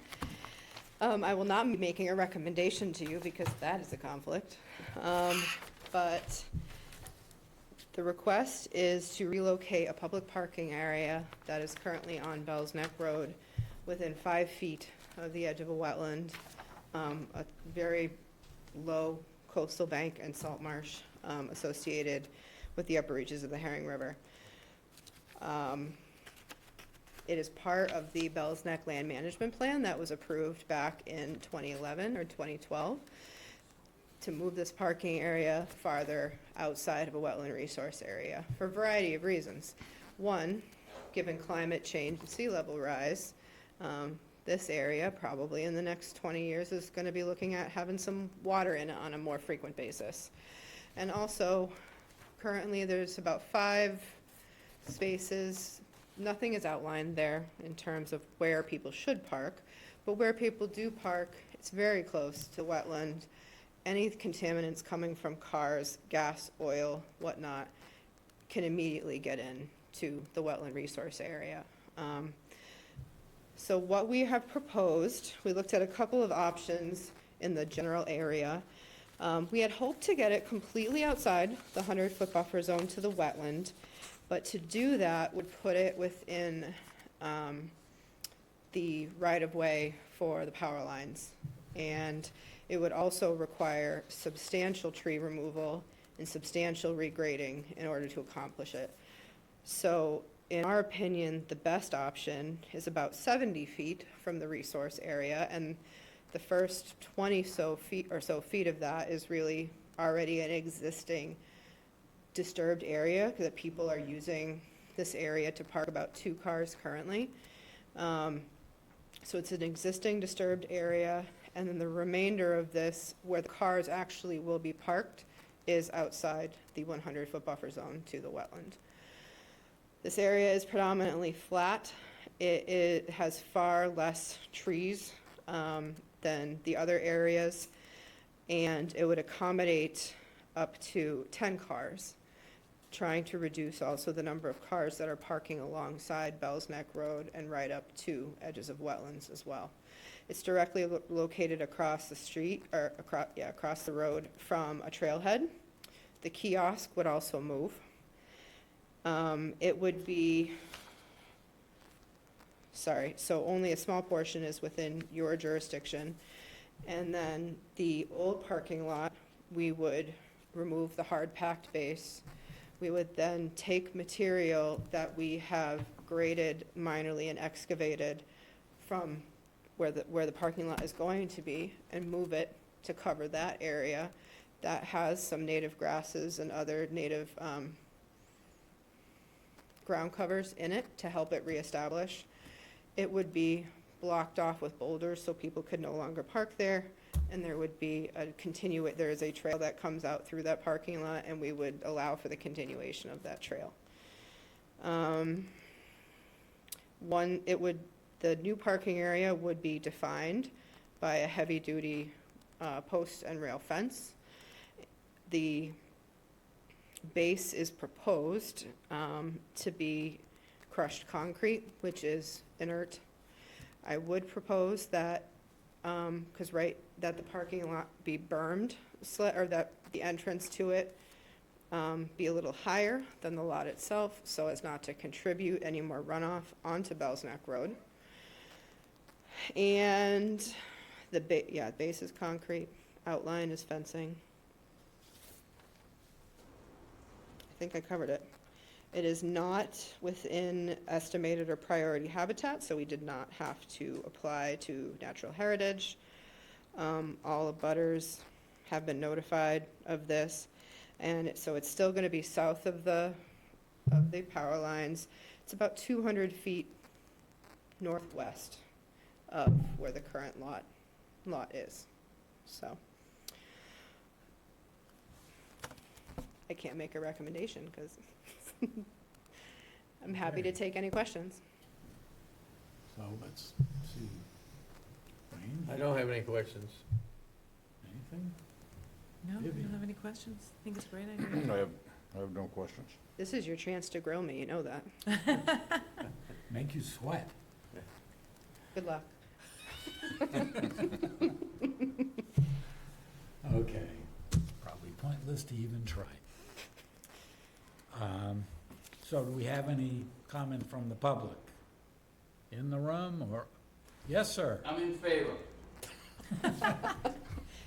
I will not be making a recommendation to you because that is a conflict. But the request is to relocate a public parking area that is currently on Bells Neck Road within 5 feet of the edge of a wetland, a very low coastal bank and salt marsh associated with the upper reaches of the Herring River. It is part of the Bells Neck Land Management Plan that was approved back in 2011 or 2012 to move this parking area farther outside of a wetland resource area for a variety of reasons. One, given climate change and sea level rise, this area probably in the next 20 years is going to be looking at having some water in it on a more frequent basis. And also, currently there's about 5 spaces. Nothing is outlined there in terms of where people should park, but where people do park, it's very close to wetland. Any contaminants coming from cars, gas, oil, whatnot, can immediately get into the wetland resource area. So what we have proposed, we looked at a couple of options in the general area. We had hoped to get it completely outside the 100-foot buffer zone to the wetland, but to do that would put it within the right-of-way for the power lines. And it would also require substantial tree removal and substantial regrading in order to accomplish it. So in our opinion, the best option is about 70 feet from the resource area, and the first 20 feet of that is really already an existing disturbed area, because people are using this area to park about 2 cars currently. So it's an existing disturbed area, and then the remainder of this, where the cars actually will be parked, is outside the 100-foot buffer zone to the wetland. This area is predominantly flat. It has far less trees than the other areas, and it would accommodate up to 10 cars, trying to reduce also the number of cars that are parking alongside Bell's Neck Road and right up to edges of wetlands as well. It's directly located across the street, or across the road from a trailhead. The kiosk would also move. It would be, so only a small portion is within your jurisdiction. And then the old parking lot, we would remove the hard packed base. We would then take material that we have graded minorly and excavated from where the parking lot is going to be and move it to cover that area that has some native grasses and other native ground covers in it to help it reestablish. It would be blocked off with boulders so people could no longer park there, and there would be there is a trail that comes out through that parking lot, and we would allow for the continuation of that trail. The new parking area would be defined by a heavy-duty post and rail fence. The base is proposed to be crushed concrete, which is inert. I would propose that, that the parking lot be bermed, or that the entrance to it be a little higher than the lot itself, so as not to contribute any more runoff onto Bell's Neck Road. And the base is concrete, outline is fencing. I think I covered it. It is not within estimated or priority habitat, so we did not have to apply to natural heritage. All abutters have been notified of this, and so it's still going to be south of the power lines. It's about 200 feet northwest of where the current lot is. So I can't make a recommendation because I'm happy to take any questions. So let's see. Wayne, I don't have any questions. anything? No, I Vivian. don't have any questions. I think it's a great idea. I have no questions. This is your chance to grill me, you know that. Make you sweat. Good luck. Okay, probably pointless to even try. So do we have any comment from the public? In the room, or, yes, sir? I'm in favor.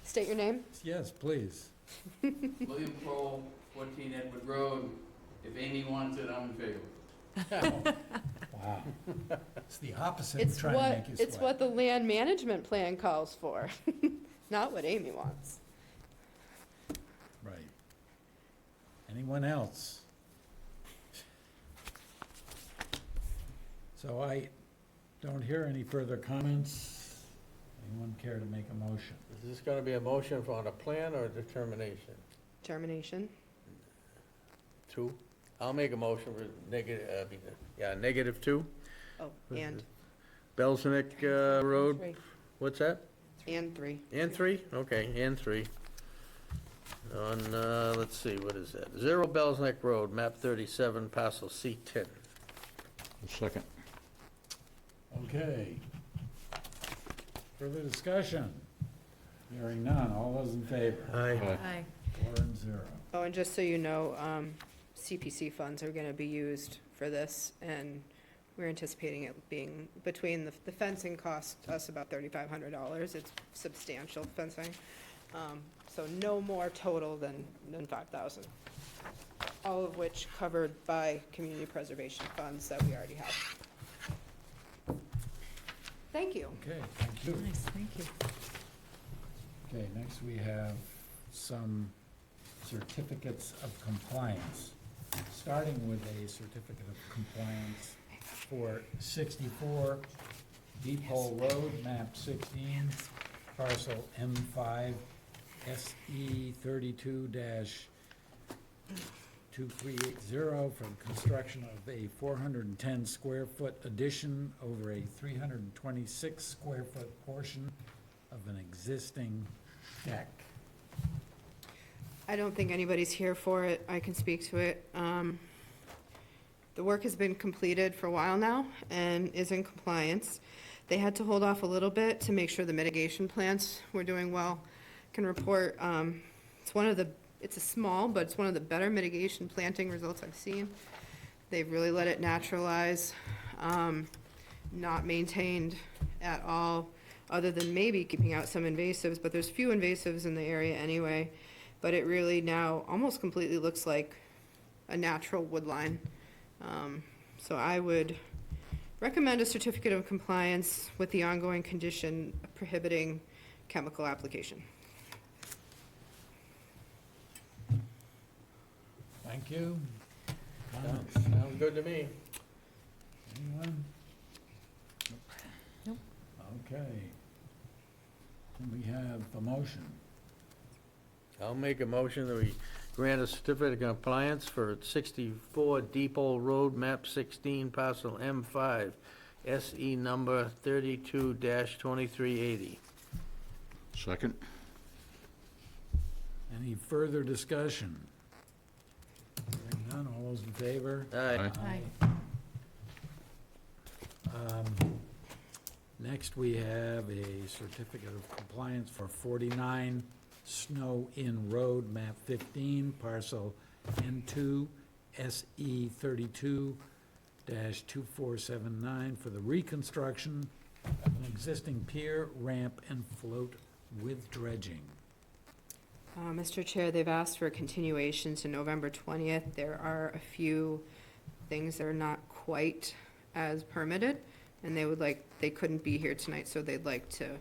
State your name. Yes, please. William Kroll, 14 Edward Road. If Amy wants it, I'm in favor. Wow. It's the opposite of trying to make you sweat. It's what the land management plan calls for, not what Amy wants. Right. Anyone else? So I don't hear any further comments. Anyone care to make a motion? Is this gonna be a motion for on a plan or a determination? Termination. 2? I'll make a motion for -2. Oh, and Bell's Neck Road, 3. what's that? And 3. And 3? Okay, and 3. On, let's see, what is that? 0 Bell's Neck Road, map 37, parcel C10. Second. Okay. Further discussion? Hearing none. All those in favor? Aye. Aye. 4-0. Oh, and just so you know, CPC funds are gonna be used for this, and We're anticipating it being, between the fencing cost us about $3,500. It's substantial fencing. So no more total than 5,000. All of which covered by community preservation funds that we already have. Thank you. Okay, thank you. Nice, thank you. Okay, next we have some certificates of compliance. Starting with a certificate of compliance for 64 Depot Road, map 16, parcel M5, SE 32-2380 for construction of a 410 square foot addition over a 326 square foot portion of an existing deck. I don't think anybody's here for it. I can speak to it. The work has been completed for a while now and is in compliance. They had to hold off a little bit to make sure the mitigation plants were doing well. Can report, it's a small, but it's one of the better mitigation planting results I've seen. They've really let it naturalize, not maintained at all, other than maybe keeping out some invasives, but there's few invasives in the area anyway. But it really now almost completely looks like a natural wood line. So I would recommend a certificate of compliance with the ongoing condition prohibiting chemical application. Thank you. Comments? Sounds good to me. Anyone? Nope. Okay. And we have a motion. I'll make a motion that we grant a certificate of compliance for 64 Depot Road, map 16, parcel M5, SE number 32-2380. Second? Any further discussion? Hearing none, all those in favor? Aye. Aye. Next, we have a certificate of compliance for 49 Snow Inn Road, map 15, parcel N2, SE 32-2479 for the reconstruction of an existing pier, ramp, and float with dredging. Mr. Chair, they've asked for a continuation to November 20th. There are a few things that are not quite as permitted, and they couldn't be here tonight, so they'd like to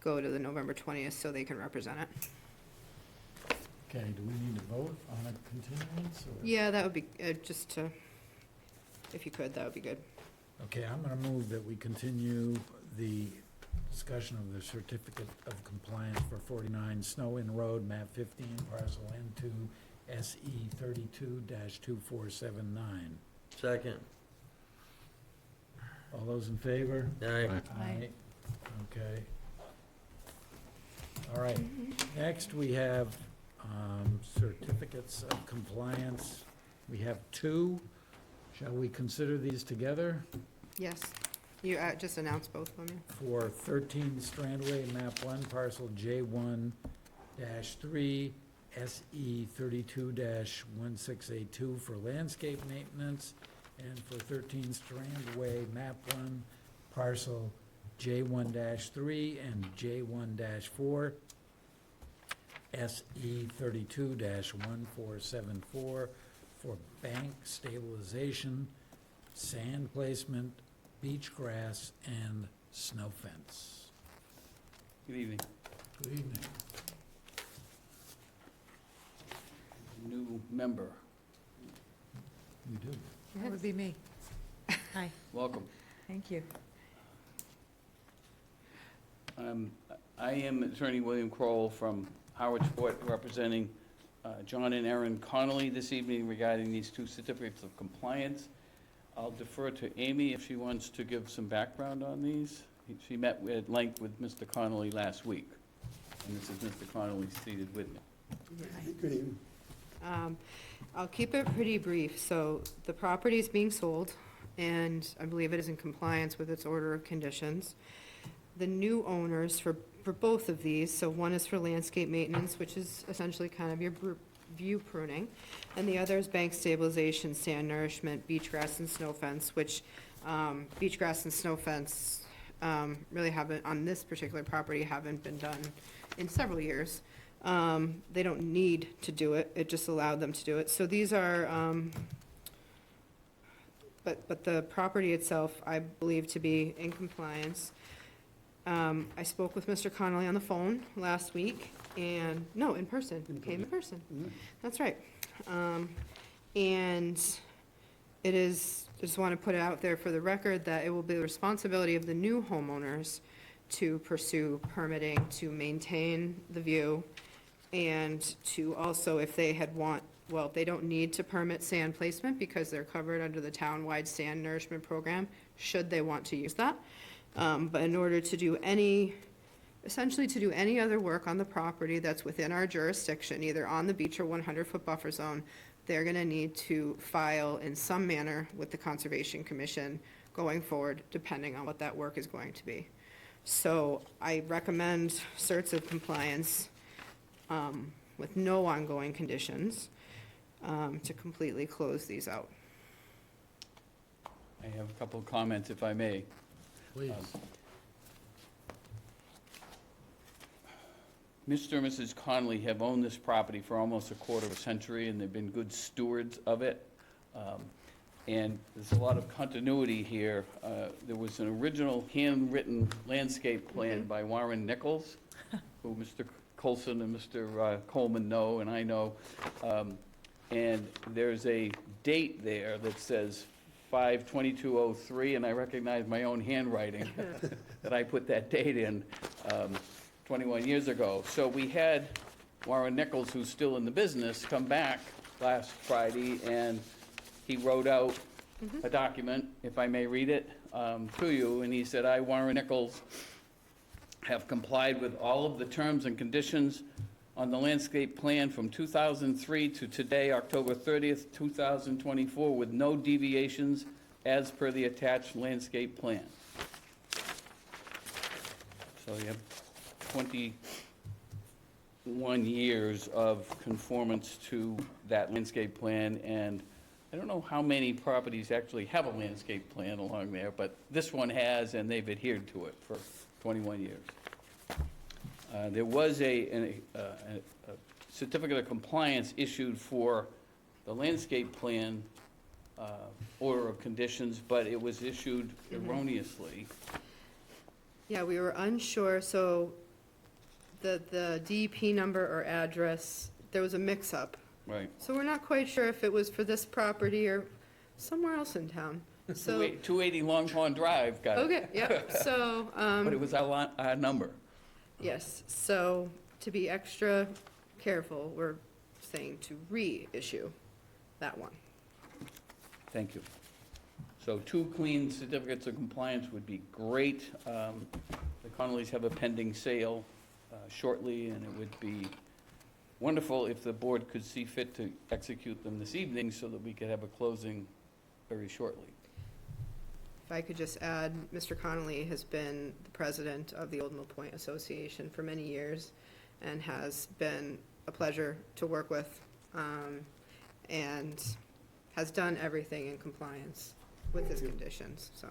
go to the November 20th so they can represent it. Okay, do we need to vote on a continuance, or? Yeah, that would be, just to, if you could, that would be good. Okay, I'm gonna move that we continue the discussion of the certificate of compliance for 49 Snow Inn Road, map 15, parcel N2, SE 32-2479. Second. All those in favor? Aye. Aye. Okay. All right, next we have certificates of compliance. We have two. Shall we consider these together? Yes, you just announced both of them. For 13 Strandway, map 1, parcel J1-3, SE 32-1682 for landscape maintenance, and for 13 Strandway, map 1, parcel J1-3 and J1-4, SE 32-1474 for bank stabilization, sand placement, beach grass, and snow fence. Good evening. Good evening. New member, You do. That would be me. Hi, welcome. thank you. I am Attorney William Kroll from Harwich Court, representing John and Erin Connolly this evening regarding these two certificates of compliance. I'll defer to Amy if she wants to give some background on these. She met at length with Mr. Connolly last week, and this is Mr. Connolly seated with me. I'll keep it pretty brief. So the property is being sold, and I believe it is in compliance with its order of conditions. The new owners for both of these, so one is for landscape maintenance, which is essentially kind of your view pruning, and the other is bank stabilization, sand nourishment, beach grass, and snow fence, which Beach grass and snow fence really haven't, on this particular property, haven't been done in several years. They don't need to do it, it just allowed them to do it. So these are, but the property itself, I believe to be in compliance. I spoke with Mr. Connolly on the phone last week, and, no, in person, came in person. That's right. And it is, just want to put it out there for the record that it will be the responsibility of the new homeowners to pursue permitting, to maintain the view, and to also, if they had well, they don't need to permit sand placement because they're covered under the town-wide sand nourishment program, should they want to use that. But in order to do essentially to do any other work on the property that's within our jurisdiction, either on the beach or 100-foot buffer zone, they're gonna need to file in some manner with the Conservation Commission going forward, depending on what that work is going to be. So I recommend certs of compliance with no ongoing conditions to completely close these out. I have a couple of comments, if I may. Please. Mr. and Mrs. Connolly have owned this property for almost a quarter of a century, and they've been good stewards of it. And there's a lot of continuity here. There was an original handwritten landscape plan by Warren Nichols, who Mr. Colson and Mr. Coleman know, and I know. And there's a date there that says 5/22/03, and I recognize my own handwriting, that I put that date in 21 years ago. So we had Warren Nichols, who's still in the business, come back last Friday, and he wrote out a document, if I may read it to you, and he said, "I, Warren Nichols, have complied with all of the terms and conditions on the landscape plan from 2003 to today, October 30th, 2024, with no deviations as per the attached landscape plan." So you have 21 years of conformance to that landscape plan, and I don't know how many properties actually have a landscape plan along there, but this one has, and they've adhered to it for 21 years. There was a certificate of compliance issued for the landscape plan order of conditions, but it was issued erroneously. Yeah, we were unsure, so the DEP number or address, there was a mix-up. Right. So we're not quite sure if it was for this property or somewhere else in town. So, 280 Long Pond Drive got it. okay, yeah, so, But it was our number. yes, so to be extra careful, we're saying to reissue that one. Thank you. So 2 clean certificates of compliance would be great. The Connollys have a pending sale shortly, and it would be wonderful if the board could see fit to execute them this evening so that we could have a closing very shortly. If I could just add, Mr. Connolly has been the president of the Old Mill Point Association for many years and has been a pleasure to work with, and has done everything in compliance with his conditions, so.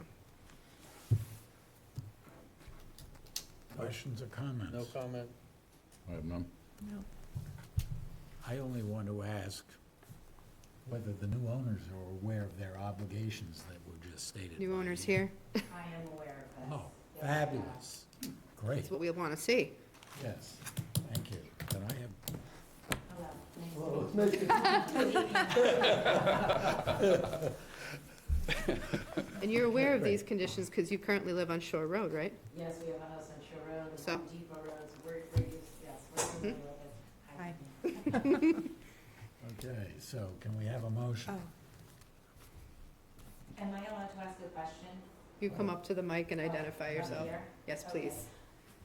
Questions or comments? No comment. I have none. No. I only want to ask whether the new owners are aware of their obligations that were just stated. New by owners you. here, I am aware of this. Oh, fabulous. Great, that's what we want to see. yes, thank you. Can I have, Hello, nice to And you're aware of these conditions because you currently live on Shore Road, right? Yes, we have a house on Shore Road, and So- Home Depot Road, so we're used, yes, we're familiar with it. Hi. okay, so can we have a motion? Oh, Am I allowed to ask a question? You come up to the mic and identify From yourself. here? Yes, Okay. please.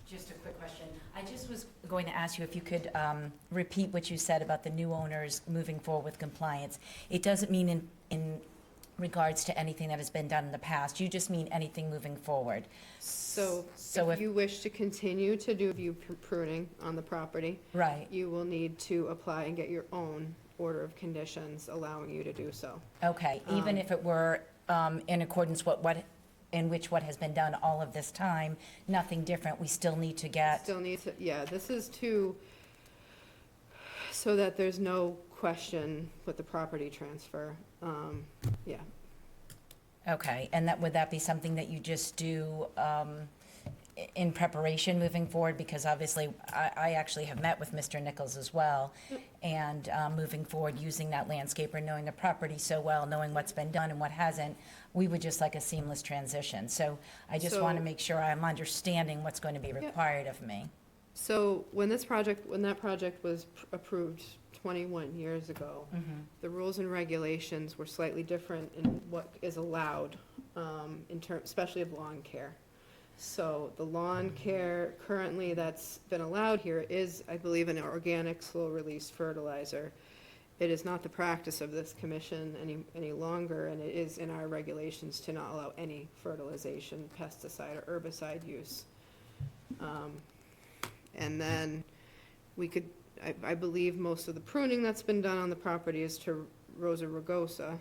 Just a quick question. I just was going to ask you if you could repeat what you said about the new owners moving forward with compliance. It doesn't mean in regards to anything that has been done in the past. You just mean anything moving forward. So So if if- you wish to continue to do view pruning on the property, Right. you will need to apply and get your own order of conditions allowing you to do so. Okay. Even if it were in accordance in which what has been done all of this time, nothing different, we still need to get, Still need to, yeah, this is so that there's no question with the property transfer. Yeah, okay, and would that be something that you just do in preparation moving forward? Because obviously, I actually have met with Mr. Nichols as well, and moving forward, using that landscaper, knowing the property so well, knowing what's been done and what hasn't, we would just like a seamless transition. So I just want to So- make sure I'm understanding what's going to be required of me. so when that project was approved 21 years ago, the rules and regulations were slightly different in what is allowed, especially of lawn care. So the lawn care currently that's been allowed here is, I believe, an organic slow-release fertilizer. It is not the practice of this commission any longer, and it is in our regulations to not allow any fertilization, pesticide, or herbicide use. And then we could, I believe most of the pruning that's been done on the property is to Rosa rugosa,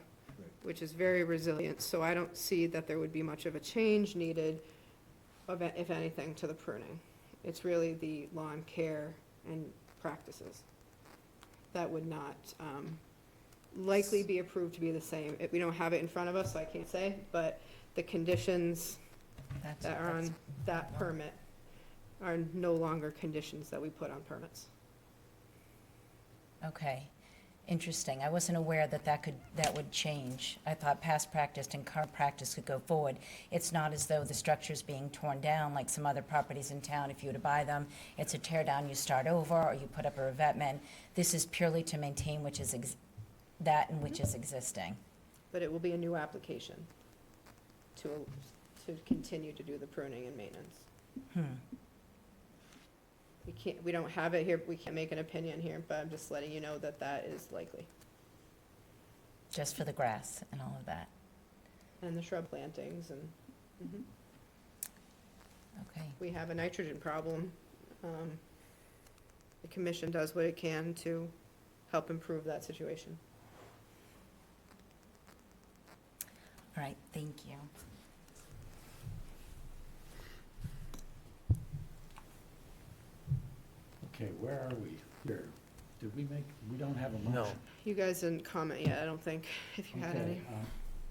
which is very resilient, so I don't see that there would be much of a change needed, if anything, to the pruning. It's really the lawn care and practices that would not likely be approved to be the same. We don't have it in front of us, so I can't say, but the conditions that are on that permit are no longer conditions that we put on permits. Okay, interesting. I wasn't aware that would change. I thought past practice and current practice could go forward. It's not as though the structure's being torn down like some other properties in town. If you were to buy them, it's a tear down, you start over, or you put up a revetment. This is purely to maintain which is existing. But it will be a new application to continue to do the pruning and maintenance. We don't have it here, we can't make an opinion here, but I'm just letting you know that that is likely. Just for the grass and all of that. And the shrub plantings and, Okay. we have a nitrogen problem. The commission does what it can to help improve that situation. All right, thank you. Okay, where are we here? We don't have a motion. No. You guys didn't comment yet, I don't think, if you had Okay,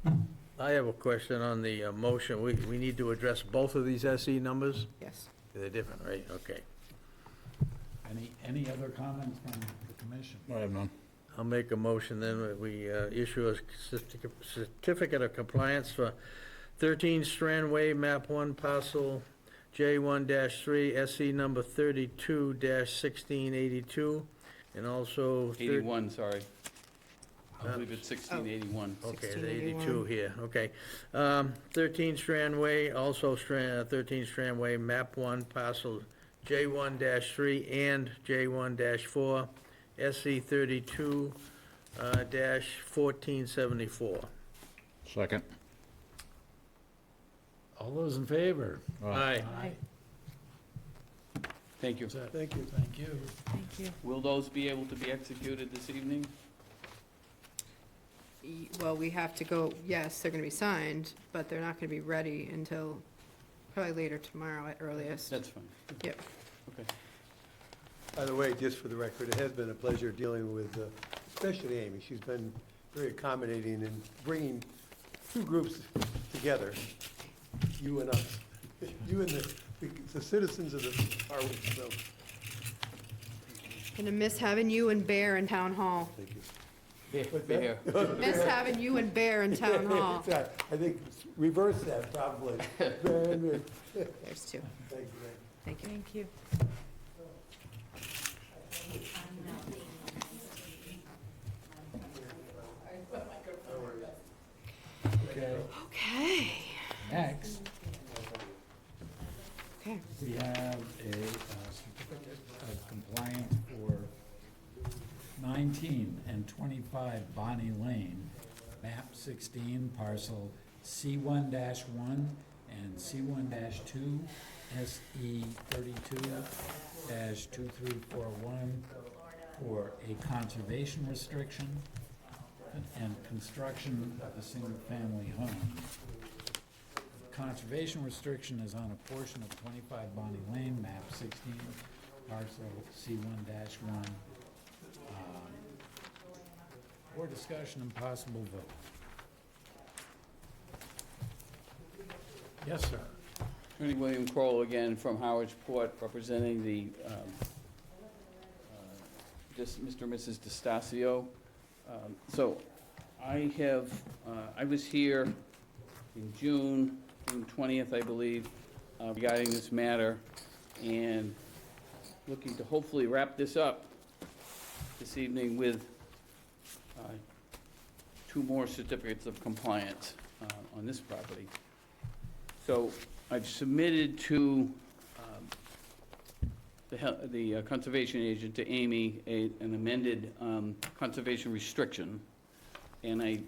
any. I have a question on the motion. We need to address both of these SE numbers? Yes. They're different, right? Okay. Any other comments from the commission? I have none. I'll make a motion then that we issue a certificate of compliance for 13 Strand Way, map 1, parcel J1-3, SE number 32-1682, and also... 81, sorry. I believe it's 1681. Okay, the 1681. 82 here, okay. 13 Strand Way, also 13 Strand Way, map 1, parcel J1-3 and J1-4, SC 32-1474. Second. All those in favor? Aye. Thank you. Thank you. Thank you. Thank you. Will those be able to be executed this evening? Well, we have to go, yes, they're gonna be signed, but they're not gonna be ready until probably later tomorrow at earliest. That's fine. Yep. Okay. By the way, just for the record, it has been a pleasure dealing with, especially Amy. She's been very accommodating in bringing two groups together, you and us, you and the citizens of the Harwich, so, Gonna miss having you and Bear in town hall. thank you. Bear. Miss having you and Bear in town hall. I think reverse that probably. There's two. Thank you. Thank you. Thank you. Okay. Next, Okay. we have a certificate of compliance for 19 and 25 Bonnie Lane, map 16, parcel C1-1 and C1-2, SE 32-2341 for a conservation restriction. and construction of a single-family home. Conservation restriction is on a portion of 25 Bonnie Lane, map 16, parcel C1-1. For discussion and possible vote. Yes, sir. Attorney William Kroll again from Harwich Port, representing the, Mr. and Mrs. DeStacio. So I have, I was here in June 20th, I believe, regarding this matter, and looking to hopefully wrap this up this evening with 2 more certificates of compliance on this property. So I've submitted to the conservation agent, to Amy, an amended conservation restriction. And I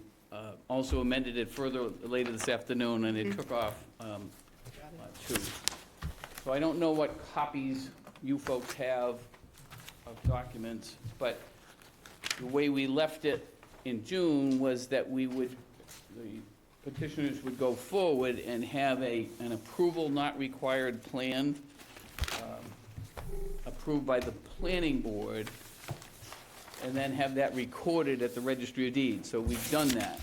also amended it further later this afternoon, and it took off 2. So I don't know what copies you folks have of documents, but the way we left it in June was that we would, the petitioners would go forward and have an approval not required plan approved by the planning board, and then have that recorded at the registry of deeds. So we've done that.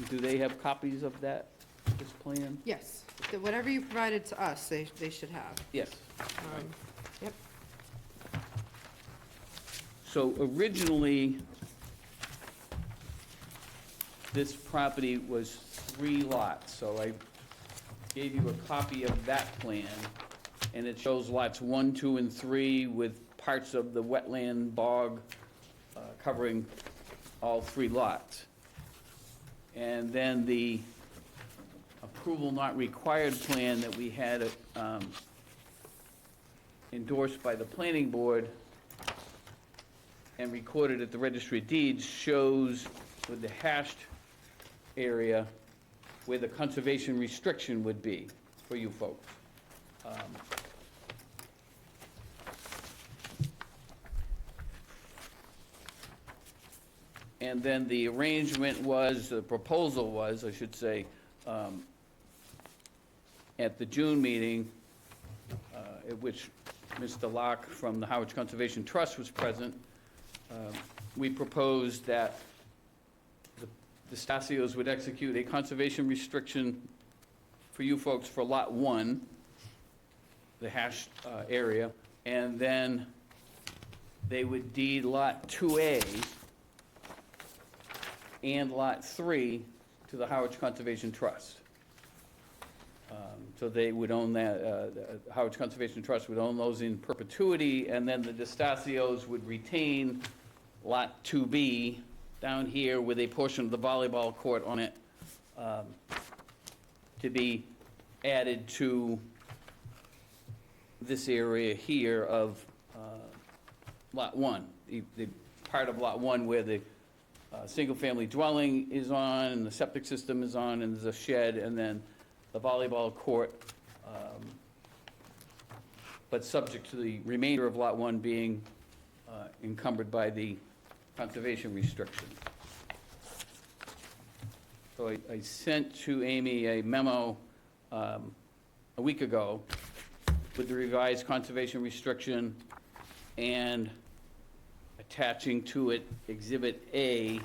Do they have copies of that, this plan? Yes, whatever you provided to us, they should have. Yes. Yep. So originally, this property was 3 lots, so I gave you a copy of that plan, and it shows lots 1, 2, and 3 with parts of the wetland bog covering all 3 lots. And then the approval not required plan that we had endorsed by the planning board and recorded at the registry of deeds shows with the hashed area where the conservation restriction would be for you folks. And then the arrangement was, the proposal was, I should say, at the June meeting, at which Mr. Locke from the Harwich Conservation Trust was present, we proposed that the Stasios would execute a conservation restriction for you folks for Lot 1, the hashed area, and then they would deed Lot 2A and Lot 3 to the Harwich Conservation Trust. So they would own that, the Harwich Conservation Trust would own those in perpetuity, and then the DeStacios would retain Lot 2B down here with a portion of the volleyball court on it to be added to this area here of Lot 1, the part of Lot 1 where the single-family dwelling is on, and the septic system is on, and there's a shed, and then the volleyball court, but subject to the remainder of Lot 1 being encumbered by the conservation restriction. So I sent to Amy a memo a week ago with the revised conservation restriction and attaching to it Exhibit A,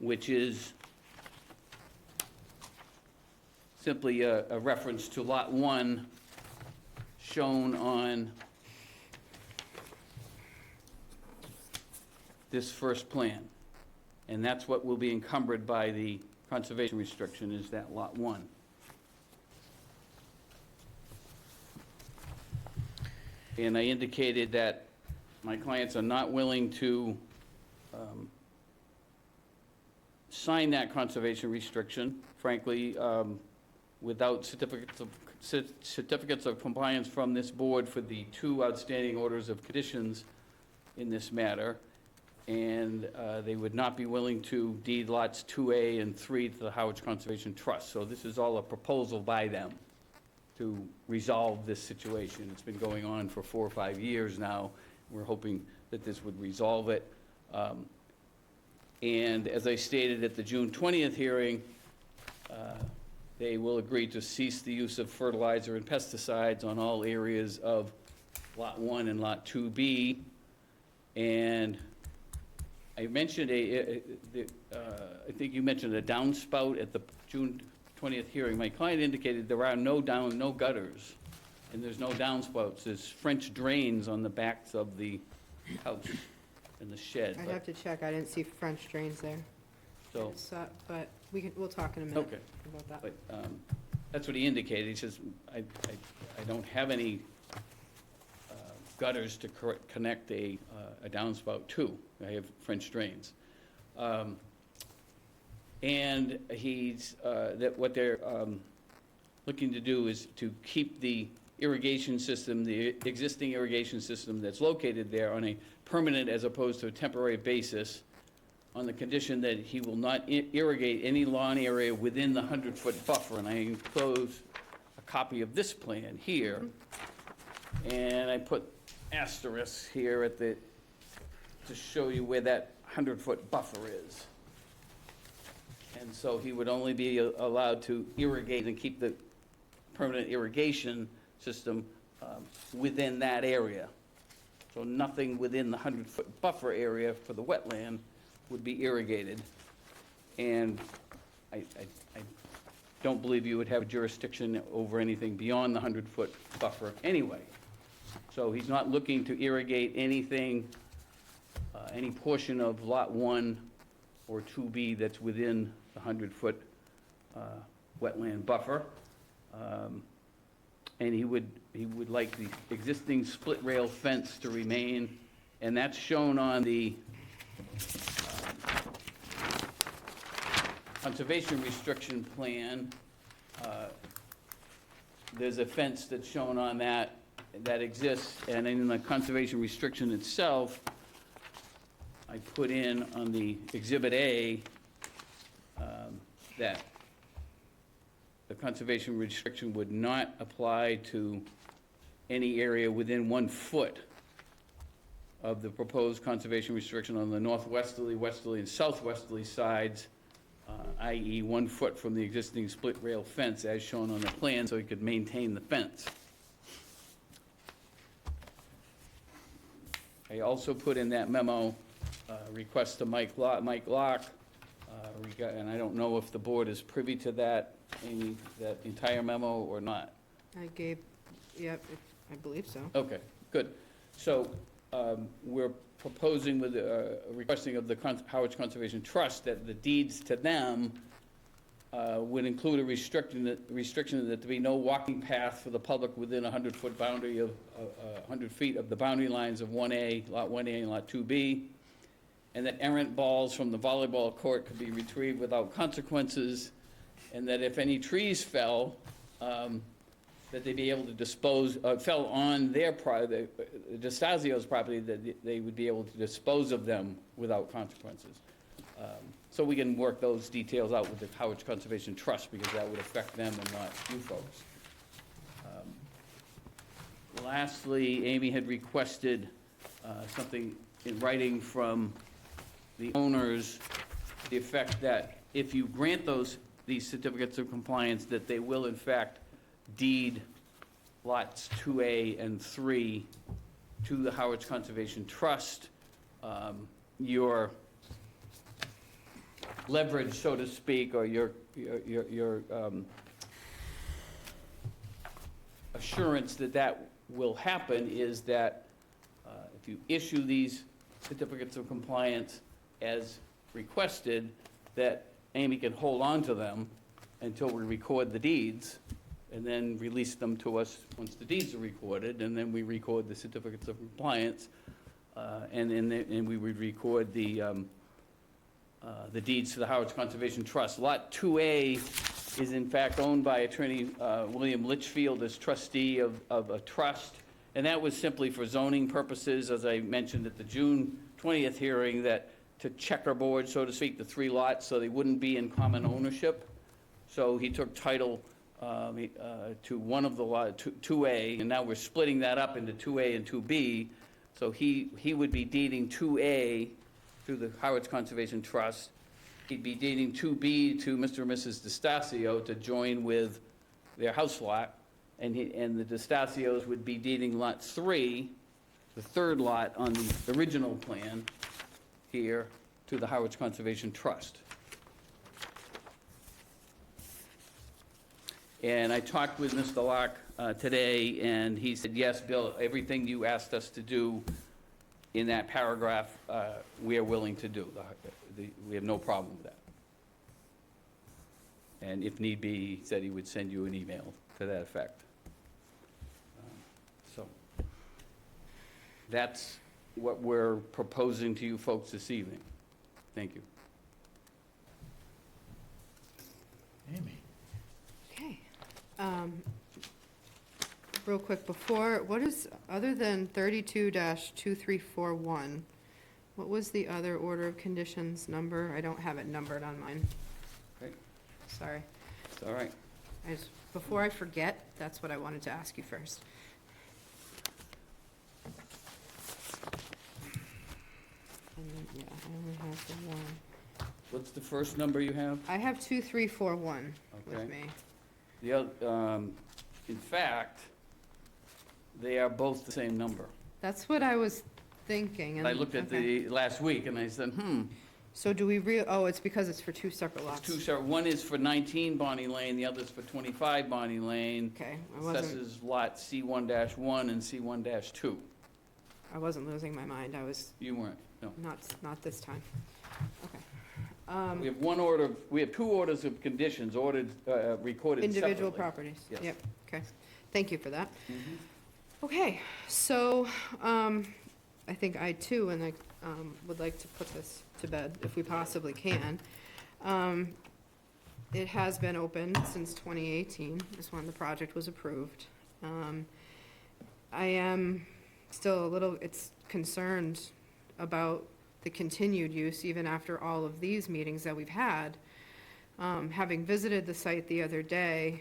which is simply a reference to Lot 1 shown on this first plan. And that's what will be encumbered by the conservation restriction, is that Lot 1. And I indicated that my clients are not willing to sign that conservation restriction, frankly, without certificates of compliance from this board for the 2 outstanding orders of conditions in this matter. And they would not be willing to deed lots 2A and 3 to the Harwich Conservation Trust. So this is all a proposal by them to resolve this situation. It's been going on for 4 or 5 years now. We're hoping that this would resolve it. And as I stated at the June 20th hearing, they will agree to cease the use of fertilizer and pesticides on all areas of Lot 1 and Lot 2B. And I mentioned I think you mentioned a downspout at the June 20th hearing. My client indicated there are no gutters, and there's no downspouts. There's French drains on the backs of the house and the shed. I'd but- have to check, I didn't see French drains there. So, But we'll talk in a minute okay. about that. But that's what he indicated. He says, I don't have any gutters to connect a downspout to. I have French drains. And he's, that what they're looking to do is to keep the irrigation system, the existing irrigation system that's located there on a permanent as opposed to a temporary basis, on the condition that he will not irrigate any lawn area within the 100-foot buffer. And I enclose a copy of this plan here. And I put asterisks here at the, to show you where that 100-foot buffer is. And so he would only be allowed to irrigate and keep the permanent irrigation system within that area. So nothing within the 100-foot buffer area for the wetland would be irrigated. And I don't believe you would have jurisdiction over anything beyond the 100-foot buffer anyway. So he's not looking to irrigate anything, any portion of Lot 1 or 2B that's within the 100-foot wetland buffer. And he would like the existing split rail fence to remain, and that's shown on the conservation restriction plan. There's a fence that's shown on that exists, and in the conservation restriction itself, I put in on the Exhibit A that the conservation restriction would not apply to any area within 1 foot of the proposed conservation restriction on the northwesterly, westerly, and southwesterly sides, i.e. 1 foot from the existing split rail fence as shown on the plan, so he could maintain the fence. I also put in that memo, request to Mike Locke, and I don't know if the board is privy to that, Amy, that entire memo or not. Yep, I believe so. Okay, good. So, we're proposing with, requesting of the Harwich Conservation Trust that the deeds to them would include a restriction that there be no walking path for the public within a 100-foot boundary of, 100 feet of the boundary lines of 1A, Lot 1A and Lot 2B, and that errant balls from the volleyball court could be retrieved without consequences, and that if any trees fell, that they be able to dispose, fell on their DeStasio's property, that they would be able to dispose of them without consequences. So we can work those details out with the Harwich Conservation Trust, because that would affect them and not you folks. Lastly, Amy had requested something in writing from the owners, to the effect that if you grant these certificates of compliance, that they will in fact deed lots 2A and 3 to the Harwich Conservation Trust. Your leverage, so to speak, or your assurance that that will happen is that if you issue these certificates of compliance as requested, that Amy can hold on to them until we record the deeds, and then release them to us once the deeds are recorded, and then we record the certificates of compliance, and we would record the deeds to the Harwich Conservation Trust. Lot 2A is in fact owned by Attorney William Litchfield as trustee of a trust, and that was simply for zoning purposes, as I mentioned at the June 20th hearing, that to checkerboard, so to speak, the 3 lots so they wouldn't be in common ownership. So he took title to one of the lot, 2A, and now we're splitting that up into 2A and 2B. So he would be deeding 2A through the Harwich Conservation Trust. He'd be deeding 2B to Mr. and Mrs. DeStacio to join with their house lot, and the DeStacios would be deeding Lot 3, the third lot on the original plan here, to the Harwich Conservation Trust. And I talked with Mr. Locke today, and he said, yes, Bill, everything you asked us to do in that paragraph, we are willing to do. We have no problem with that. And if need be, he said he would send you an email to that effect. So that's what we're proposing to you folks this evening. Thank you. Amy? Okay. Real quick, what is, other than 32-2341, what was the other order of conditions number? I don't have it numbered on mine. Okay. Sorry. It's all right. Before I forget, that's what I wanted to ask you first. And then, yeah, I only have the one. What's the first number you have? I have 2341 with Okay. me. The other, in fact, they are both the same number. That's what I was thinking. I looked at okay. the last week and I said, So do we oh, it's because it's for two separate lots. two separate, one is for 19 Bonnie Lane, the other's for 25 Bonnie Lane. Okay, I wasn't, Assesses lot C1-1 and C1-2. I wasn't losing my mind. I was You weren't, no. not this time. Okay. We have we have two orders of conditions ordered, recorded separately. Individual properties. Yes. Yep, okay. Thank you for that. Mhm. Okay, so, I think I too, and I, would like to put this to bed if we possibly can. It has been open since 2018, is when the project was approved. I am still a little, concerned about the continued use even after all of these meetings that we've had. Having visited the site the other day,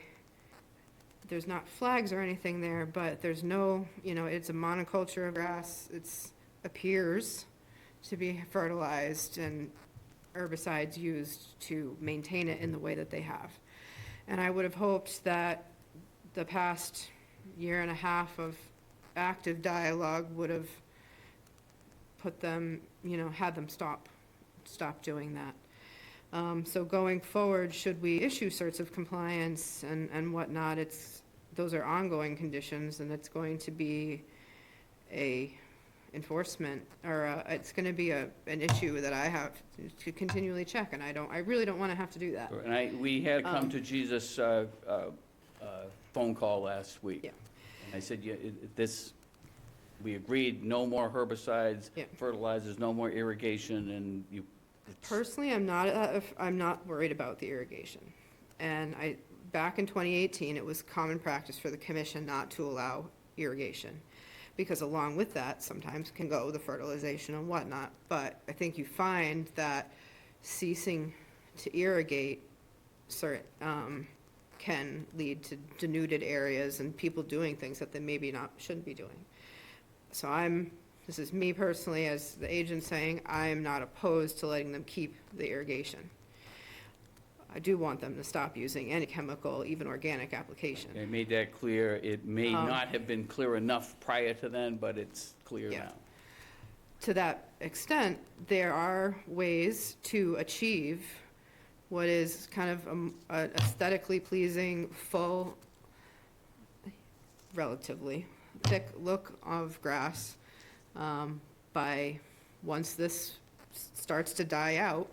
there's not flags or anything there, but there's no, it's a monoculture of grass. It appears to be fertilized and herbicides used to maintain it in the way that they have. And I would have hoped that the past year and a half of active dialogue would have put them, had them stop doing that. So going forward, should we issue certs of compliance and whatnot, those are ongoing conditions, and it's going to be a enforcement, or it's gonna be an issue that I have to continually check, and I really don't wanna have to do that. And we had a come to Jesus phone call last week. Yeah. And I said, we agreed, no more herbicides, Yeah. fertilizers, no more irrigation, and Personally, I'm not worried about the irrigation. And back in 2018, it was common practice for the commission not to allow irrigation, because along with that, sometimes can go the fertilization and whatnot. But I think you find that ceasing to irrigate can lead to denuded areas and people doing things that they maybe shouldn't be doing. So this is me personally as the agent saying, I am not opposed to letting them keep the irrigation. I do want them to stop using any chemical, even organic application. I made that clear. It may not have been clear enough prior to then, but it's clear Yeah. now. To that extent, there are ways to achieve what is kind of an aesthetically pleasing, full, relatively thick look of grass by, once this starts to die out,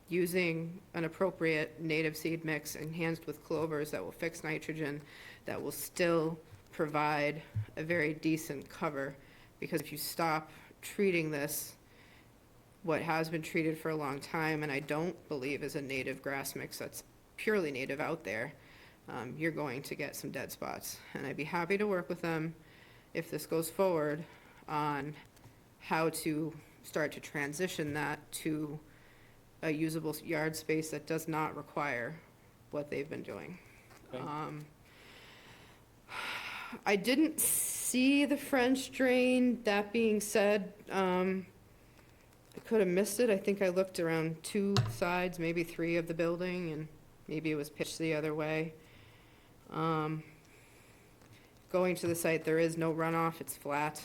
using an appropriate native seed mix enhanced with clovers that will fix nitrogen, that will still provide a very decent cover. Because if you stop treating this, what has been treated for a long time, and I don't believe is a native grass mix that's purely native out there, you're going to get some dead spots. And I'd be happy to work with them if this goes forward on how to start to transition that to a usable yard space that does not require what they've been doing. Okay. I didn't see the French drain. That being said, I could have missed it. I think I looked around 2 sides, maybe 3 of the building, and maybe it was pitched the other way. Going to the site, there is no runoff, it's flat.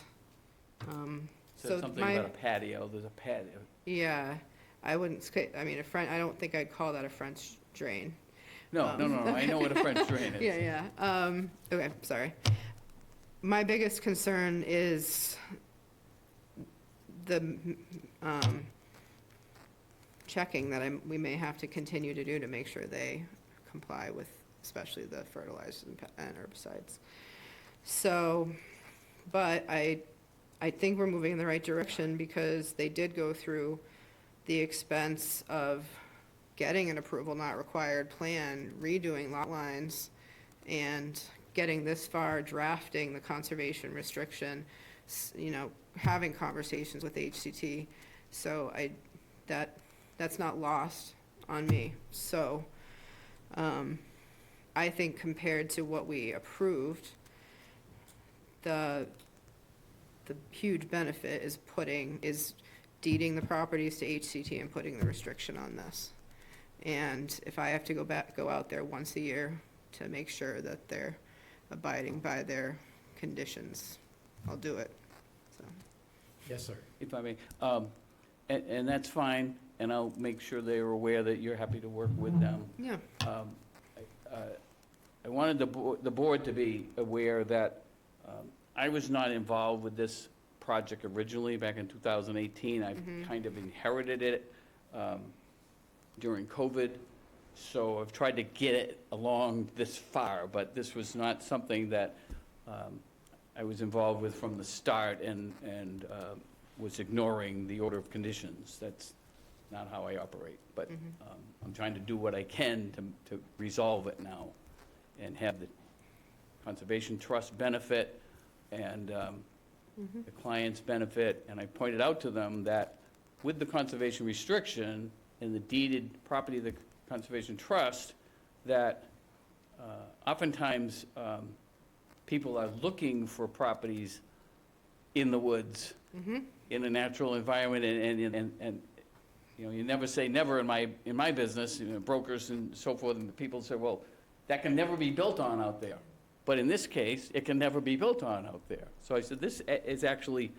Said something about a patio, there's a patio. Yeah, I wouldn't, I mean, I don't think I'd call that a French drain. No, I know what a French drain is. Yeah, yeah. Okay, sorry. My biggest concern is the checking that we may have to continue to do to make sure they comply with, especially the fertilizers and herbicides. So, but I think we're moving in the right direction because they did go through the expense of getting an approval not required plan, redoing lot lines, and getting this far, drafting the conservation restriction, having conversations with HCT. So that's not lost on me. So I think compared to what we approved, the huge benefit is deeding the properties to HCT and putting the restriction on this. And if I have to go out there once a year to make sure that they're abiding by their conditions, I'll do it, so. Yes, sir. If I may, and that's fine, and I'll make sure they are aware that you're happy to work with them. Yeah. I wanted the board to be aware that I was not involved with this project originally back in 2018. I kind of inherited it during COVID, so I've tried to get it along this far, but this was not something that I was involved with from the start and was ignoring the order of conditions. That's not how I operate, but I'm trying to do what I can to resolve it now and have the Conservation Trust benefit and the clients benefit. And I pointed out to them that with the conservation restriction and the deeded property of the Conservation Trust, that oftentimes people are looking for properties in the woods, in a natural environment, and you never say never in my business, brokers and so forth, and people say, well, that can never be built on out there. But in this case, it can never be built on out there. So I said, this is actually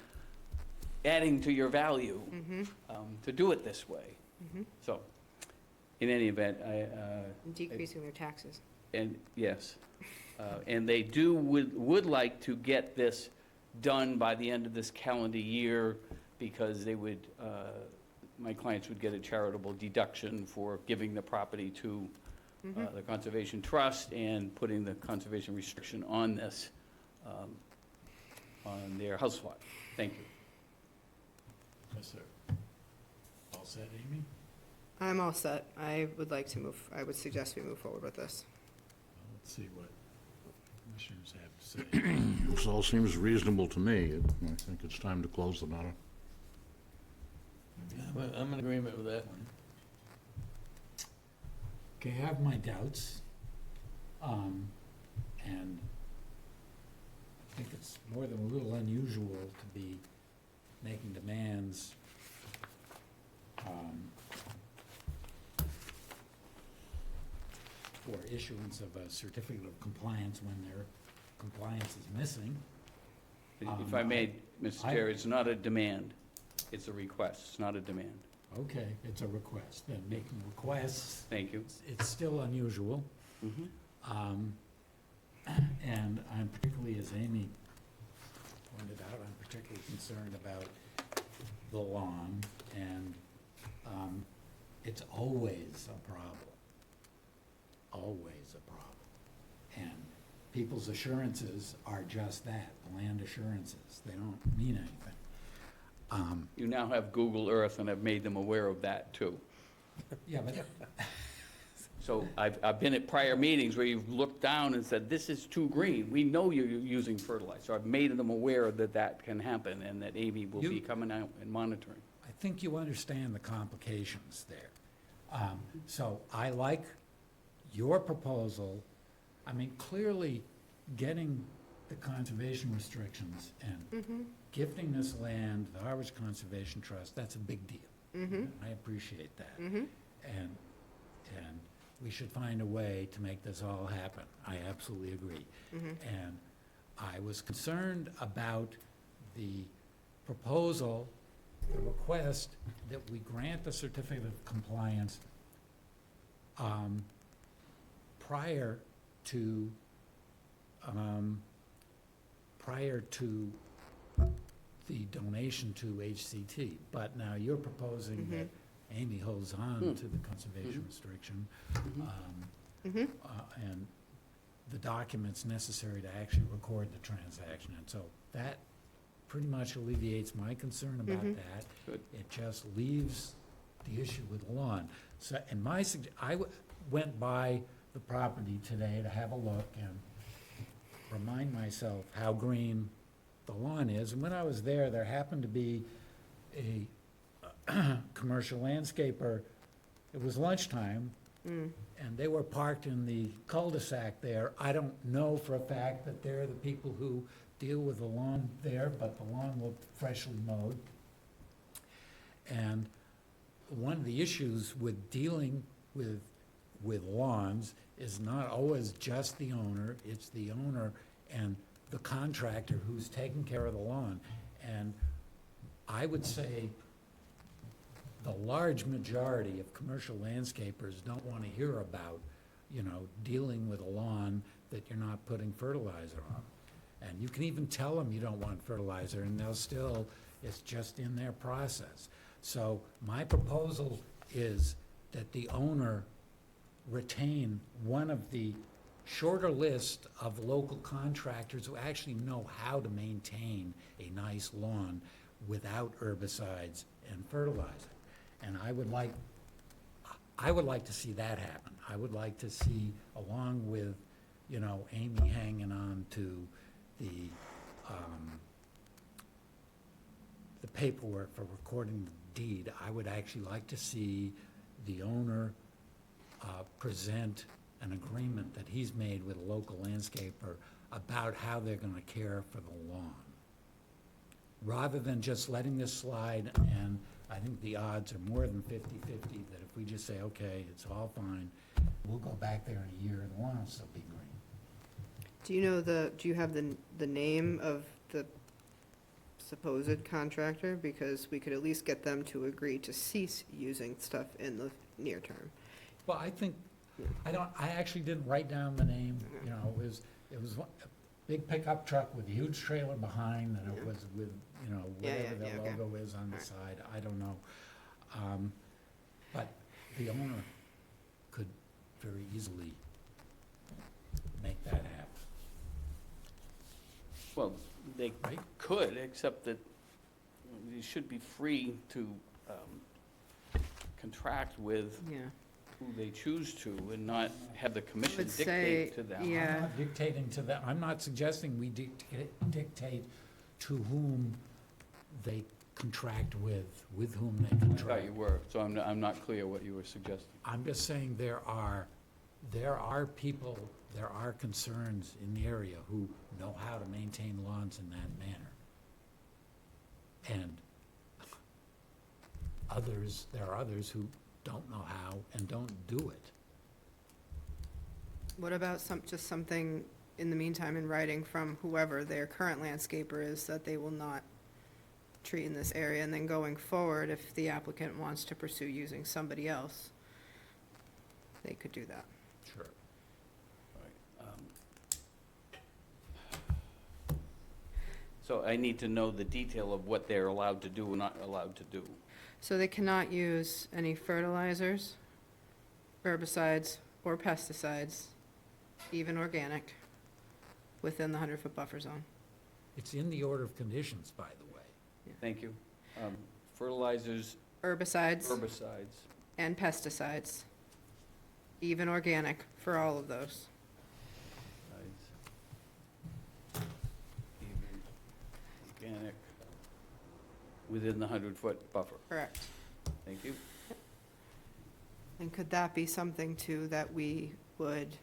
adding to your value to do it this way. So, in any event, Decreasing their taxes. and yes, and they would like to get this done by the end of this calendar year, because they would, my clients would get a charitable deduction for giving the property to the Conservation Trust and putting the conservation restriction on this, on their house lot. Thank you. Yes, sir. All set, Amy? I'm all set. I would suggest we move forward with this. Well, let's see what commissioners have to say. This all seems reasonable to me. I think it's time to close the matter. I'm in agreement with that. Okay, I have my doubts. And I think it's more than a little unusual to be making demands for issuance of a certificate of compliance when their compliance is missing. If I may, Mr. Chair, it's not a demand. It's a request. It's not a demand. Okay, it's a request, then making requests, Thank you. it's still unusual. And I'm particularly, as Amy pointed out, I'm particularly concerned about the lawn, and it's always a problem. Always a problem. And people's assurances are just that, land assurances. They don't mean anything. You now have Google Earth, and I've made them aware of that, too. Yeah, but So I've been at prior meetings where you've looked down and said, this is too green. We know you're using fertilizer. So I've made them aware that that can happen and that Amy will be coming out and monitoring. I think you understand the complications there. So I like your proposal. I mean, clearly, getting the conservation restrictions and Mm-hmm, gifting this land, to the Harwich Conservation Trust, that's a big deal. mm-hmm, I appreciate that. mm-hmm. And we should find a way to make this all happen. I absolutely agree. Mm-hmm. And I was concerned about the proposal, the request that we grant the certificate of compliance prior to the donation to HCT. But now you're proposing that Amy holds on to the conservation restriction, Mm-hmm. and the documents necessary to actually record the transaction. And so that pretty much alleviates my concern about that. Good. It just leaves the issue with the lawn. So, and I went by the property today to have a look and remind myself how green the lawn is. And when I was there, there happened to be a commercial landscaper. It was lunchtime, and they were parked in the cul-de-sac there. I don't know for a fact that they're the people who deal with the lawn there, but the lawn looked freshly mowed. And one of the issues with dealing with lawns is not always just the owner, it's the owner and the contractor who's taking care of the lawn. And I would say the large majority of commercial landscapers don't want to hear about, dealing with a lawn that you're not putting fertilizer on. And you can even tell them you don't want fertilizer, and they'll still, it's just in their process. So my proposal is that the owner retain one of the shorter list of local contractors who actually know how to maintain a nice lawn without herbicides and fertilizer. And I would like to see that happen. I would like to see, along with, Amy hanging on to the paperwork for recording the deed, I would actually like to see the owner present an agreement that he's made with a local landscaper about how they're gonna care for the lawn. Rather than just letting this slide, and I think the odds are more than 50-50 that if we just say, okay, it's all fine, we'll go back there in a year and the lawn will still be green. Do you have the name of the supposed contractor? Because we could at least get them to agree to cease using stuff in the near term. Well, I think, I actually didn't write down the name, it was a big pickup truck with a huge trailer behind, and it was with, whatever the okay. logo is on the Alright. side, I don't know. But the owner could very easily make that happen. Well, they Right. could, except that they should be free to contract with Yeah. who they choose to and not have the commission would say, dictate to them. yeah. I'm not dictating to them, I'm not suggesting we dictate to whom they contract with whom they I thought contract. you were, so I'm not clear what you were suggesting. I'm just saying there are people, there are concerns in the area who know how to maintain lawns in that manner. And there are others who don't know how and don't do it. What about just something in the meantime in writing from whoever their current landscaper is, that they will not treat in this area, and then going forward, if the applicant wants to pursue using somebody else, they could do that. Sure. So I need to know the detail of what they're allowed to do and not allowed to do. So they cannot use any fertilizers, herbicides, or pesticides, even organic, within the 100-foot buffer zone. It's in the order of conditions, by the way. Thank you. Fertilizers, Herbicides herbicides, and pesticides, even organic, for all of those. even organic, within the 100-foot buffer. Correct. Thank you. And could that be something too, that we would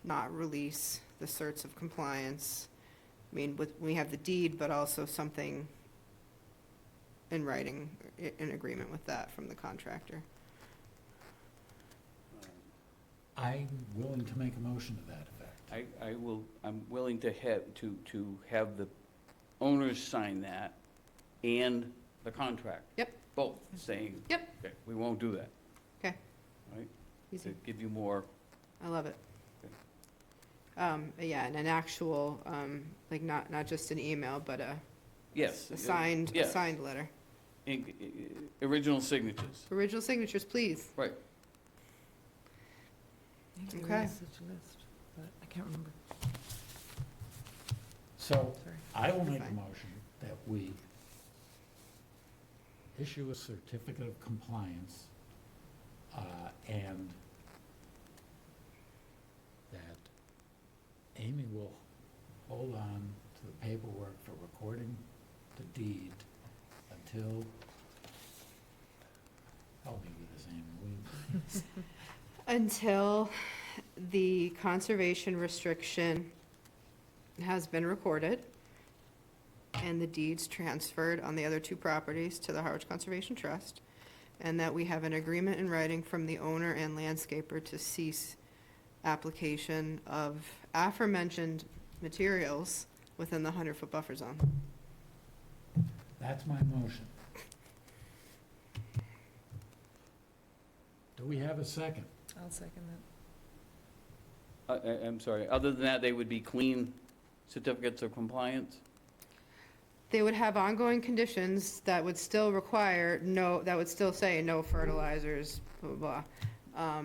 not release the certs of compliance I mean, we have the deed, but also something in writing, in agreement with that from the contractor. I'm willing to make a motion to that effect. I'm willing to have the owners sign that and the contract. Yep. Both, saying. Yep. Okay, we won't do that, Okay, right? easy. To give you more, I love it. Yeah, and an actual, like, not just an email, but yes. a signed yes. letter. Original signatures, Original signatures, please. right. Maybe Okay. there is such a list, but I can't remember. So Sorry. I will make a Fine. motion that we issue a certificate of compliance, and that Amy will hold on to the paperwork for recording the deed until, help me with this, Amy, Until the conservation restriction has been recorded and the deeds transferred on the other two properties to the Harwich Conservation Trust, and that we have an agreement in writing from the owner and landscaper to cease application of aforementioned materials within the 100-foot buffer zone. that's my motion. Do we have a second? I'll second that. I'm sorry, other than that, they would be clean certificates of compliance? They would have ongoing conditions that would still require that would still say no fertilizers, blah, blah, blah.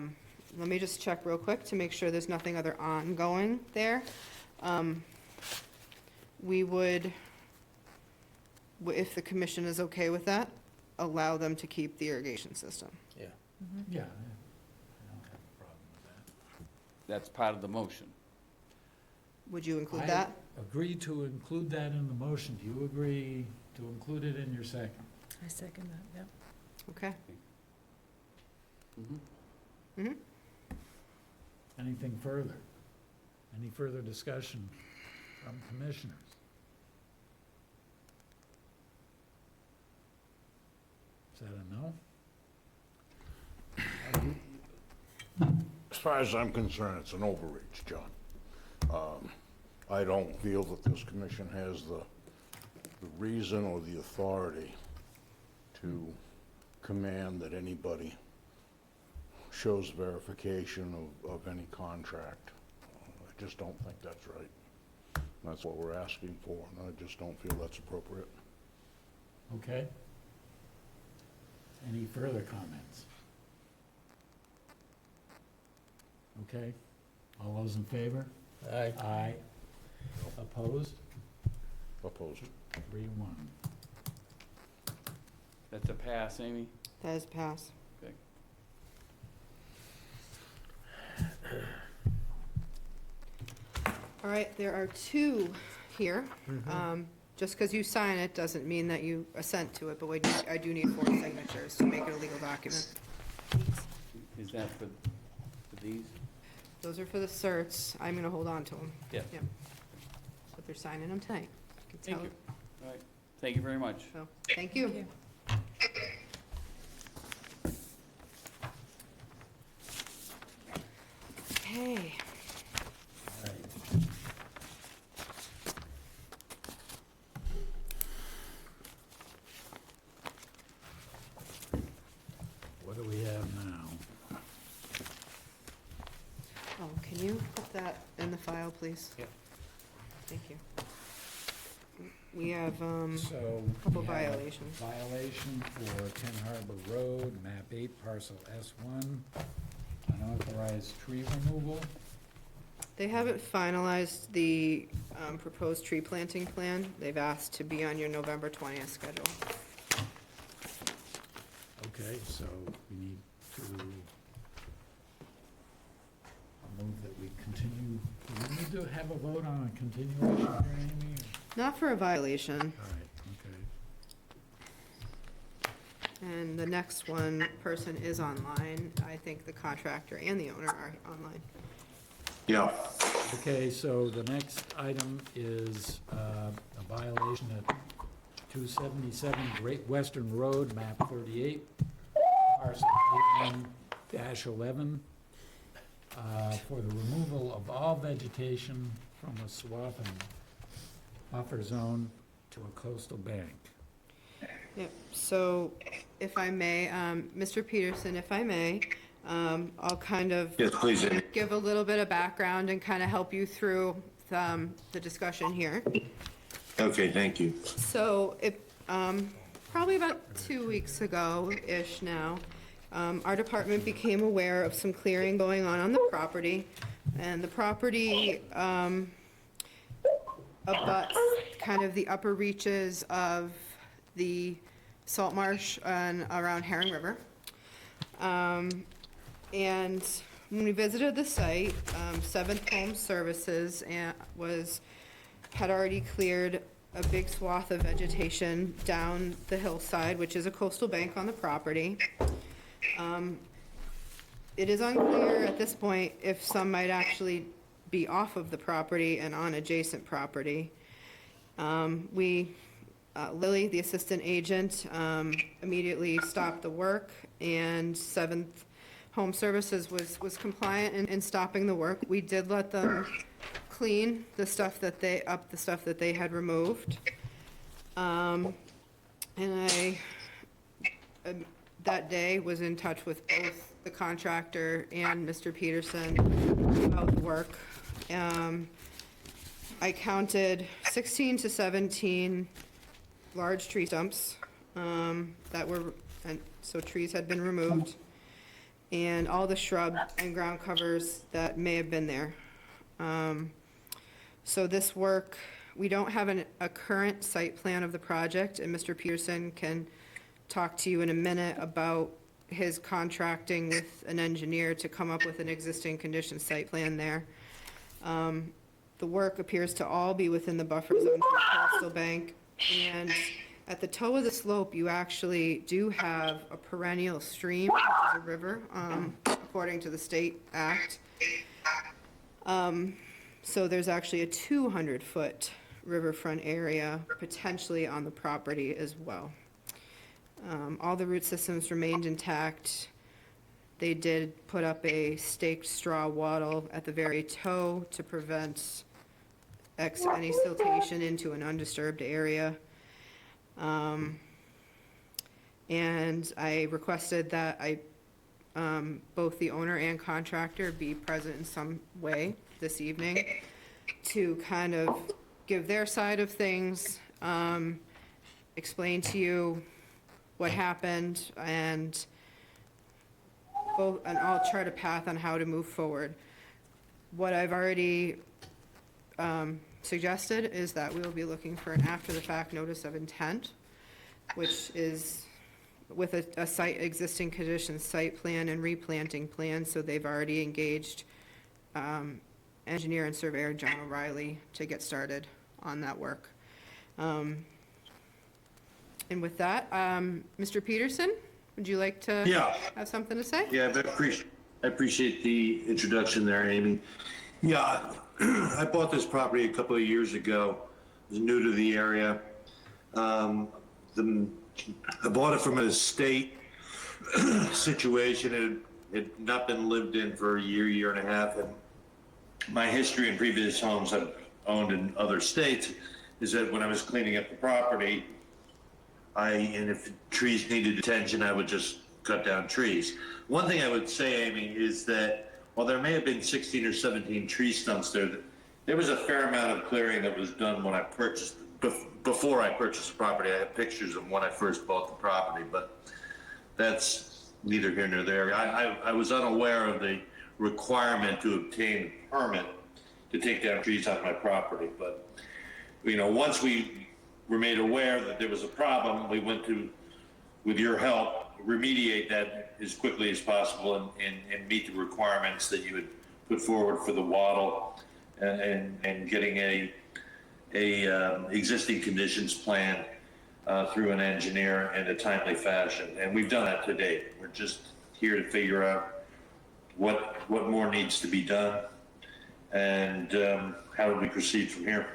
Let me just check real quick to make sure there's nothing other ongoing there. We would, if the commission is okay with that, allow them to keep the irrigation system. Yeah. Yeah, I don't have a problem with that. That's part of the motion. Would you include I that? agree to include that in the motion. Do you agree to include it in your second? I second that, yeah. Okay. Mhm. Mm-hmm. Anything further? Any further discussion from commissioners? Is that a no? As far as I'm concerned, it's an overreach, John. I don't feel that this commission has the reason or the authority to command that anybody shows verification of any contract. I just don't think that's right. That's what we're asking for, and I just don't feel that's appropriate. Okay. Any further comments? Okay. All those in favor? Aye. Aye. Opposed? Opposed. 3-1. That's a pass, Amy? That is pass. Okay. All right, there are two here. Just because you sign it doesn't mean that you assent to it, but I do need 4 signatures to make it a legal document. Is that for these? Those are for the certs. I'm going to hold on to them. Yeah. Yep. But they're signing them tonight. You can Thank tell- you. All right, thank you very much. So, thank you. Okay. What do we have now? Oh, can you put that in the file, please? Yeah. Thank you. We have, So. couple we have violations. Violation for 10 Harbor Road, map 8, parcel S1, unauthorized tree removal. they haven't finalized the proposed tree planting plan. They've asked to be on your November 20th schedule. Okay, so we need to move that we continue. Do we need to have a vote on a continuation here, Amy? Not for a violation. All right, okay. And the next one person is online. I think the contractor and the owner are online. Yeah. Okay, so the next item is a violation at 277 Great Western Road, map 38, parcel 81-11, for the removal of all vegetation from a swath and buffer zone to a coastal bank. Yep, so if I may, Mr. Peterson, if I may, I'll kind of Yes, please, Amy. give a little bit of background and kind of help you through the discussion here. Okay, thank you. So it, probably about 2 weeks ago-ish now, our department became aware of some clearing going on the property. And the property abuts kind of the upper reaches of the salt marsh and around Herring River. And when we visited the site, Seventh Home Services had already cleared a big swath of vegetation down the hillside, which is a coastal bank on the property. It is unclear at this point if some might actually be off of the property and on adjacent property. Lily, the assistant agent, immediately stopped the work, and Seventh Home Services was compliant in stopping the work. We did let them clean the stuff that they had removed. And I, that day, was in touch with both the contractor and Mr. Peterson about the work. I counted 16 to 17 large tree stumps so trees had been removed, and all the shrub and ground covers that may have been there. So this work, we don't have a current site plan of the project, and Mr. Peterson can talk to you in a minute about his contracting with an engineer to come up with an existing condition site plan there. The work appears to all be within the buffer zone for the coastal bank, and at the toe of the slope, you actually do have a perennial stream, which is a river, according to the state act. So there's actually a 200-foot riverfront area potentially on the property as well. All the root systems remained intact. They did put up a staked straw wattle at the very toe to prevent any siltation into an undisturbed area. And I requested that both the owner and contractor be present in some way this evening to kind of give their side of things, explain to you what happened, and I'll chart a path on how to move forward. What I've already suggested is that we will be looking for an after-the-fact notice of intent, which is with a site existing conditions site plan and replanting plan, so they've already engaged engineer and surveyor John O'Reilly to get started on that work. And with that, Mr. Peterson, would you like to have something to say? Yeah, I appreciate the introduction there, Amy. Yeah, I bought this property a couple of years ago. I was new to the area. I bought it from an estate situation. It had not been lived in for a year and a half. And my history in previous homes I've owned in other states is that when I was cleaning up the property, and if trees needed attention, I would just cut down trees. One thing I would say, Amy, is that while there may have been 16 or 17 tree stumps there was a fair amount of clearing that was done when I purchased, before I purchased the property. I have pictures of when I first bought the property, but that's neither here nor there. I was unaware of the requirement to obtain a permit to take down trees on my property, but once we were made aware that there was a problem, we went to, with your help, remediate that as quickly as possible and meet the requirements that you had put forward for the wattle and getting a existing conditions plan through an engineer in a timely fashion. And we've done that to date. We're just here to figure out what more needs to be done. And how would we proceed from here?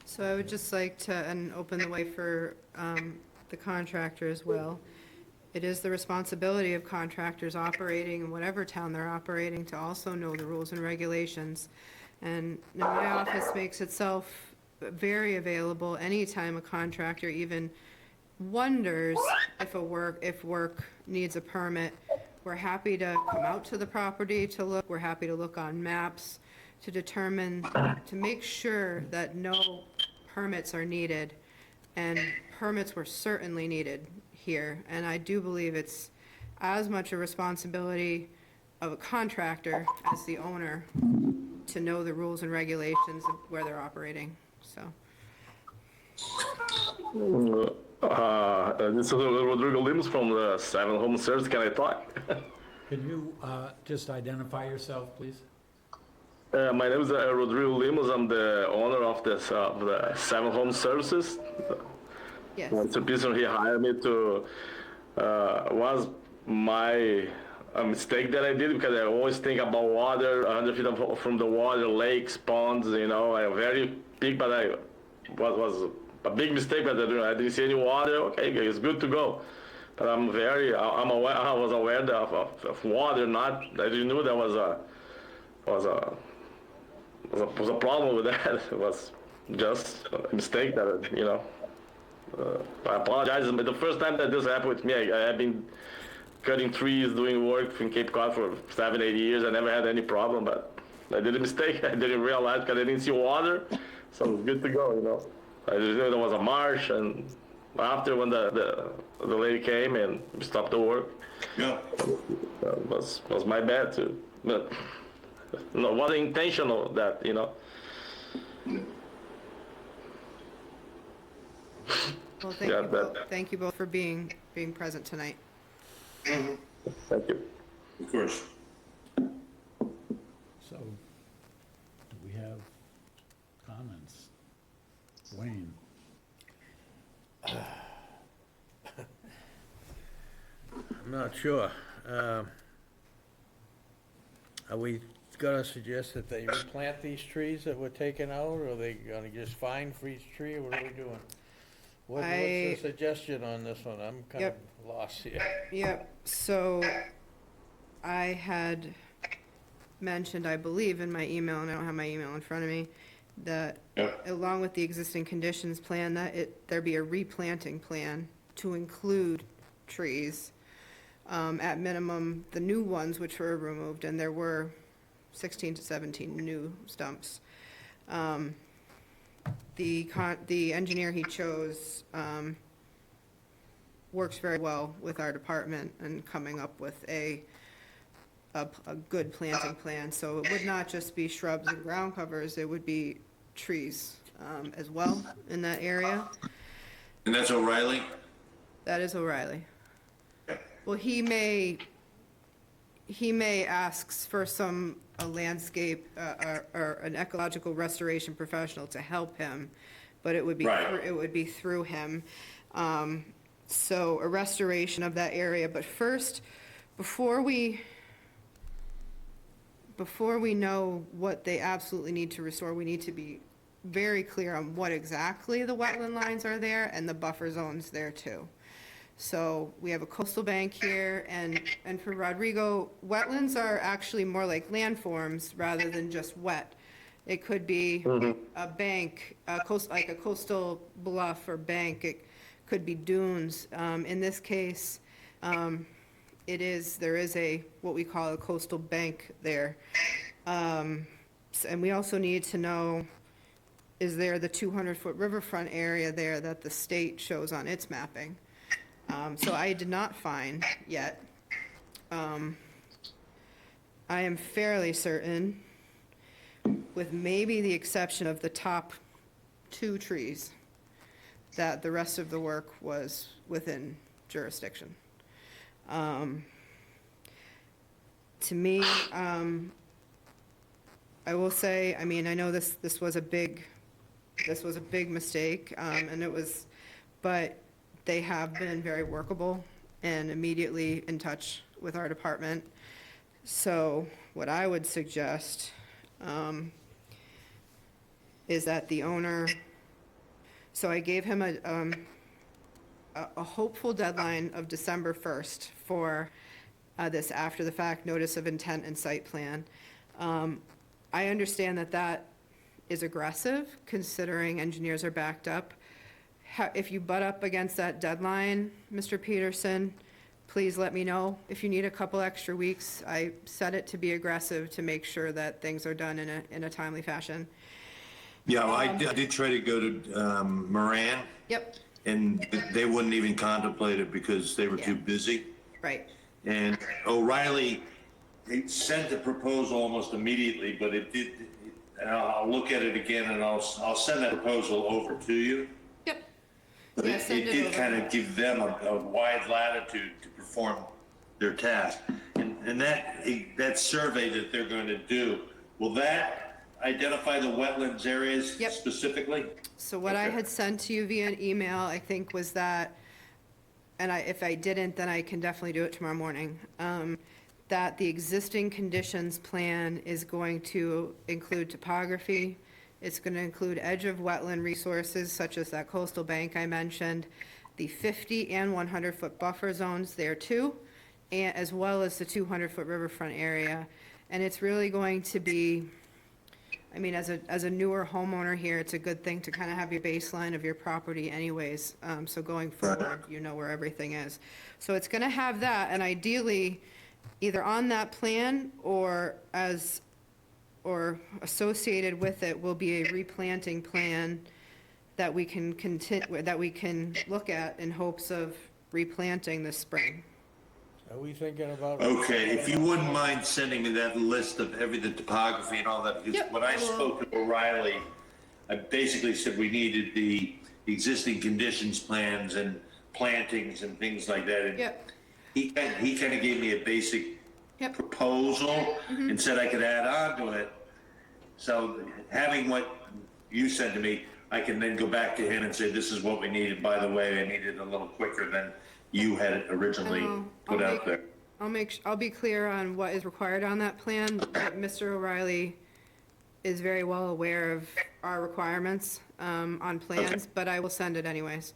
So I would just like to, and open the way for the contractor as well. It is the responsibility of contractors operating in whatever town they're operating to also know the rules and regulations. And now my office makes itself very available anytime a contractor even wonders if work needs a permit. We're happy to come out to the property to look. We're happy to look on maps to determine, to make sure that no permits are needed. And permits were certainly needed here. And I do believe it's as much a responsibility of a contractor as the owner to know the rules and regulations of where they're operating, so. This is Rodrigo Lims from the Seven Home Service. Can I talk? Can you just identify yourself, please? My name is Rodrigo Lims. I'm the owner of the Seven Home Services. Yes. Mr. Pearson, he hired me to, was my a mistake that I did because I always think about water, 100 feet from the water, lakes, ponds, you know, I'm very big, but I was a big mistake, but I didn't see any water. Okay, it's good to go. But I'm aware, I was aware of water, I didn't know there was a problem with that. It was just a mistake that, you know. I apologize, but the first time that this happened with me, I have been cutting trees, doing work in Cape Cod for 7, 8 years. I never had any problem, but I did a mistake. I didn't realize because I didn't see water, so it's good to go, you know. I just knew there was a marsh, and after when the lady came and we stopped the work, Yeah. was my bad too. But no, it wasn't intentional that, you know. Well, Yeah, thank you both for being present tonight. Thank you. Of course. So, do we have comments? Wayne? I'm not sure. Are we gonna suggest that they replant these trees that were taken out, or are they gonna just fine for each tree, or what are we doing? What's the suggestion on this one? I'm kind of lost here. Yep, so I had mentioned, I believe, in my email, and I don't have my email in front of me, that along with the existing conditions plan, that there be a replanting plan to include trees. At minimum, the new ones which were removed, and there were 16 to 17 new stumps. The engineer he chose works very well with our department and coming up with a good planting plan. So it would not just be shrubs and ground covers, it would be trees as well in that area. And that's O'Reilly? That is O'Reilly. Well, he may ask for a landscape or an ecological restoration professional to help him, but it would be Right. it would be through him. So a restoration of that area, but first, before we know what they absolutely need to restore, we need to be very clear on what exactly the wetland lines are there and the buffer zones there too. So we have a coastal bank here, and for Rodrigo, wetlands are actually more like landforms rather than just wet. It could be a bank, like a coastal bluff or bank. It could be dunes. In this case, there is what we call a coastal bank there. And we also need to know, is there the 200-foot riverfront area there that the state shows on its mapping? So I did not find yet. I am fairly certain, with maybe the exception of the top 2 trees, that the rest of the work was within jurisdiction. To me, I will say, I mean, I know this was a big mistake, but they have been very workable and immediately in touch with our department. So what I would suggest is that the owner, so I gave him a hopeful deadline of December 1st for this after-the-fact notice of intent and site plan. I understand that that is aggressive, considering engineers are backed up. If you butt up against that deadline, Mr. Peterson, please let me know. If you need a couple extra weeks, I set it to be aggressive to make sure that things are done in a timely fashion. Yeah, well, I did try to go to Moran, Yep, and they wouldn't even contemplate it because they were too busy. right. And O'Reilly, they sent the proposal almost immediately, but it did, and I'll look at it again and I'll send that proposal over to you. Yep. But Yeah, it send it did over. kind of give them a wide latitude to perform their task. And that survey that they're going to do, will that identify the wetlands areas Yep. specifically? So what I Okay. had sent to you via an email, I think, was that, and if I didn't, then I can definitely do it tomorrow morning, that the existing conditions plan is going to include topography. It's going to include edge of wetland resources such as that coastal bank I mentioned, the 50 and 100-foot buffer zones there too, and as well as the 200-foot riverfront area. And it's really going to be, I mean, as a newer homeowner here, it's a good thing to kind of have your baseline of your property anyways. So going forward, you know where everything is. So it's going to have that, and ideally, either on that plan or associated with it will be a replanting plan that we can look at in hopes of replanting this spring. Are we thinking about? Okay, if you wouldn't mind sending me that list of the topography and all that, because Yep, when I I will. spoke to O'Reilly, I basically said we needed the existing conditions plans and plantings and things like that. And Yep, he kind of gave me a basic Yep. proposal and said I could add on to it. So having what you said to me, I can then go back to him and say, this is what we needed. By the way, I needed it a little quicker than you had it originally put out there. I'll be clear on what is required on that plan, but Mr. O'Reilly is very well aware of our requirements on plans, but I will send it anyways.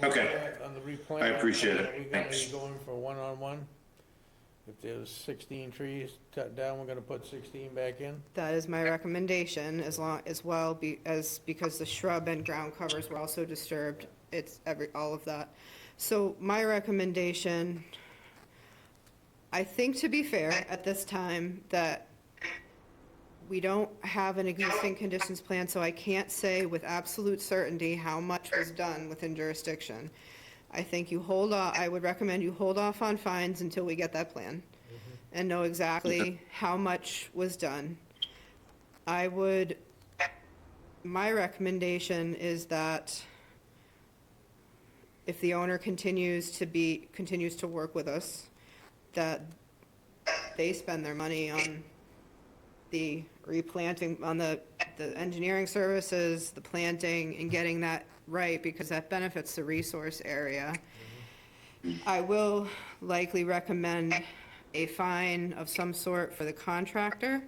Okay. On the replant. I appreciate it. Are we gonna Thanks. be going for one-on-one? If there's 16 trees cut down, we're gonna put 16 back in? That is my recommendation, because the shrub and ground covers were also disturbed. It's all of that. So my recommendation, I think, to be fair, at this time, that we don't have an existing conditions plan, so I can't say with absolute certainty how much was done within jurisdiction. I think I would recommend you hold off on fines until we get that plan and know exactly how much was done. My recommendation is that if the owner continues to work with us, that they spend their money on the replanting, on the engineering services, the planting, and getting that right, because that benefits the resource area. I will likely recommend a fine of some sort for the contractor.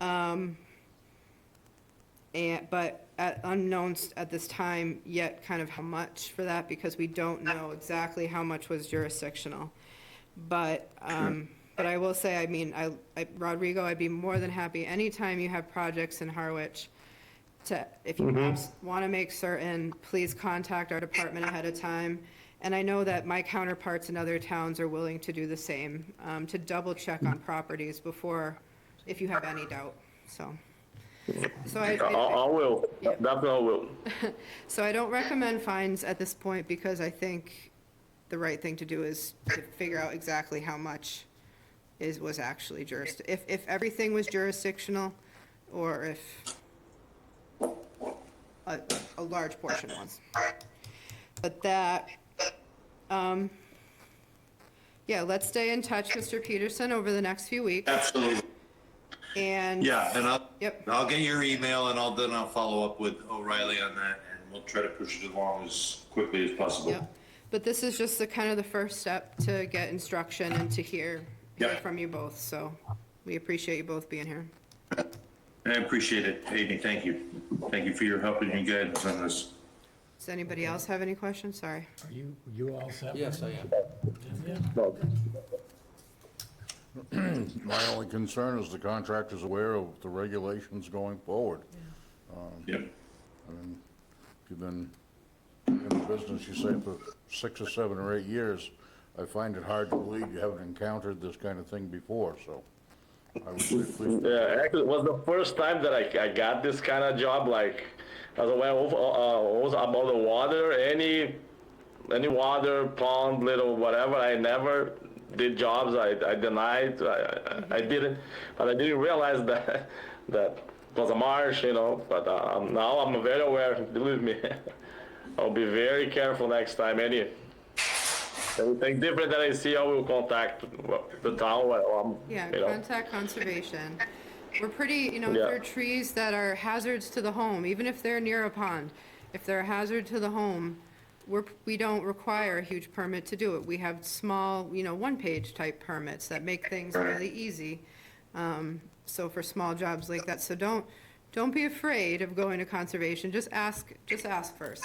But unknown at this time yet kind of how much for that, because we don't know exactly how much was jurisdictional. But I will say, I mean, Rodrigo, I'd be more than happy anytime you have projects in Harwich if you want to make certain, please contact our department ahead of time. And I know that my counterparts in other towns are willing to do the same, to double check on properties before, if you have any doubt, so. I will, Yeah. definitely will. So I don't recommend fines at this point, because I think the right thing to do is to figure out exactly how much was actually if everything was jurisdictional, or if a large portion was. But that, yeah, let's stay in touch, Mr. Peterson, over the next few weeks. Absolutely. And. Yeah, and Yep. I'll get your email and I'll follow up with O'Reilly on that, and we'll try to push it along as quickly as possible. Yep. But this is just the kind of the first step to get instruction and to hear Yep. from you both, so we appreciate you both being here. I appreciate it, Amy, thank you. Thank you for your help and your guidance on this. Does anybody else have any questions? Sorry. Are you all set? Yes, I am. Yeah. My only concern is the contractor's aware of the regulations going forward. Yep. I mean, if you've been in the business, you say, for 6 or 7 or 8 years, I find it hard to believe you haven't encountered this kind of thing before, so I would say please. Yeah, actually, it was the first time that I got this kind of job. Like, I was aware of was about the water, any water, pond, little whatever. I never did jobs. I denied. I didn't, but I didn't realize that it was a marsh, you know. But now I'm very aware. Believe me, I'll be very careful next time. Anything different that I see, I will contact the town. Yeah, You know. contact conservation. We're pretty, you know, if Yeah. there are trees that are hazards to the home, even if they're near a pond, if they're a hazard to the home, we don't require a huge permit to do it. We have small, you know, one-page type permits that make things really easy. So for small jobs like that, so don't be afraid of going to conservation, just ask first.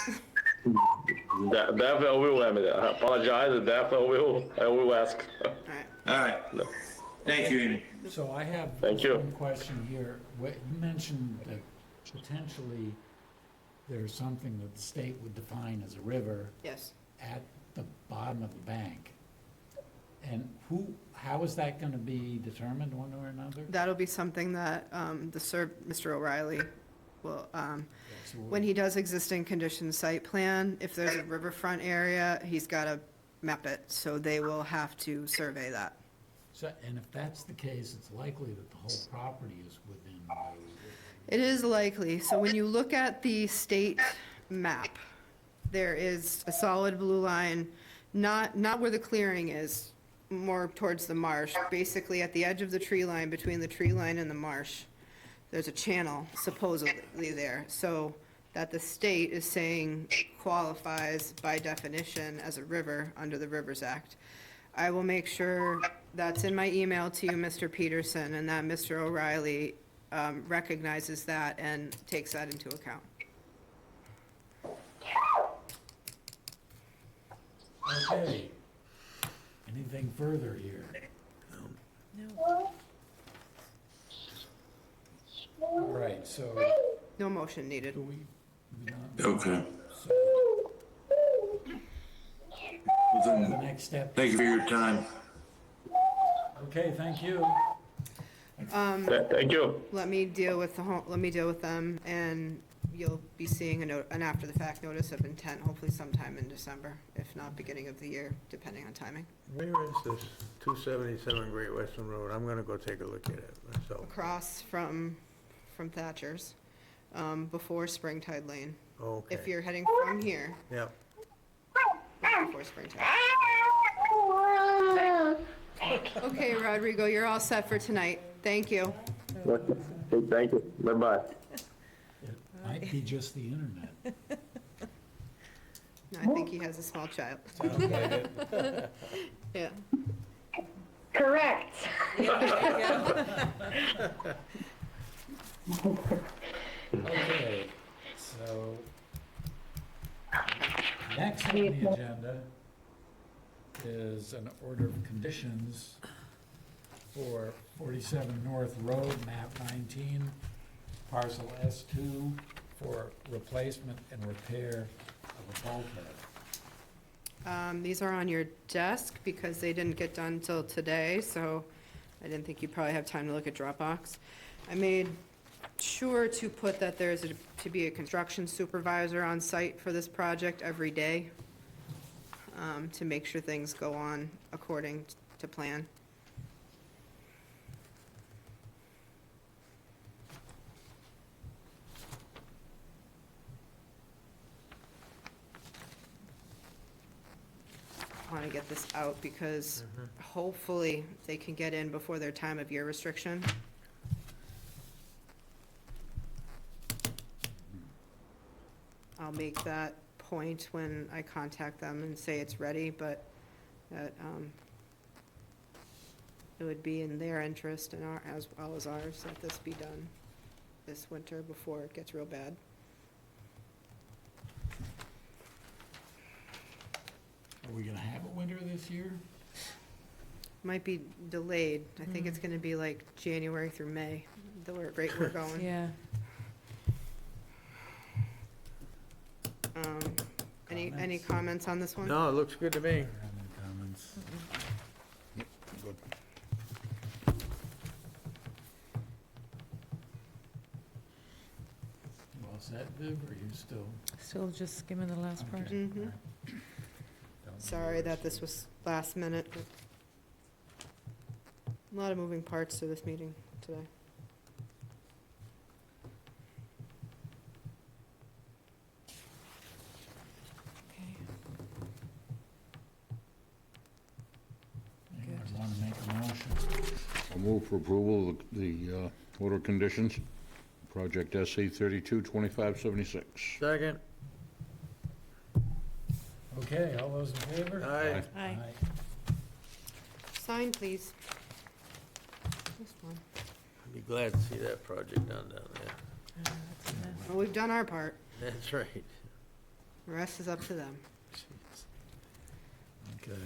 Definitely will, Emily. I apologize. Definitely I will ask. All right. All right. Thank you, Amy. So I have Thank you. one question here. You mentioned that potentially there's something that the state would define as a river Yes. at the bottom of the bank. And how is that gonna be determined, one or another? That'll be something that Mr. O'Reilly will, So when he does existing condition site plan, if there's a riverfront area, he's got to map it, so they will have to survey that. and if that's the case, it's likely that the whole property is within those. It is likely, so when you look at the state map, there is a solid blue line, not where the clearing is, more towards the marsh, basically at the edge of the tree line, between the tree line and the marsh. There's a channel supposedly there, so that the state is saying qualifies by definition as a river under the Rivers Act. I will make sure that's in my email to you, Mr. Peterson, and that Mr. O'Reilly recognizes that and takes that into account. Okay. Anything further here? No. All right, so No motion needed. do we not? Okay. So Well, the then, next step, thank you for your time. okay, thank you. Thank you. Let me deal with them, and you'll be seeing an after-the-fact notice of intent, hopefully sometime in December, if not beginning of the year, depending on timing. Where is this 277 Great Western Road? I'm gonna go take a look at it myself. Across from Thatcher's, before Springtide Lane. Okay. If you're heading from here, Yep. before Springtide. Okay, Rodrigo, you're all set for tonight. Thank you. Okay. Thank you. Bye-bye. It might be just the internet. No, I think he has a small child. Yeah. Correct. Okay, so next on the agenda is an order of conditions for 47 North Road, map 19, parcel S2, for replacement and repair of a bulkhead. These are on your desk because they didn't get done till today, so I didn't think you'd probably have time to look at Dropbox. I made sure to put that there's to be a construction supervisor on site for this project every day, to make sure things go on according to plan. I want to get this out because hopefully they can get in before their time of year restriction. I'll make that point when I contact them and say it's ready, but that, it would be in their interest and our, as well as ours, that this be done this winter before it gets real bad. Are we gonna have a winter this year? Might be delayed. I think it's gonna be like January through May, the rate we're going. Yeah. Any comments on this one? No, it looks good to me. Any comments? Good. You all set, Viv, or are you still? Still just skimming the last part. Okay. Mhm. Don't Sorry rush. that this was last minute, but a lot of moving parts to this meeting today. Okay. Anyone wanna make a motion? I'll move for approval of the order conditions, project SC 322576. Second. Okay, all those in favor? Aye. Aye. Sign, please. This one. Be glad to see that project done down there. That's a mess. Well, we've done our part. That's right. The rest is up to them. Okay.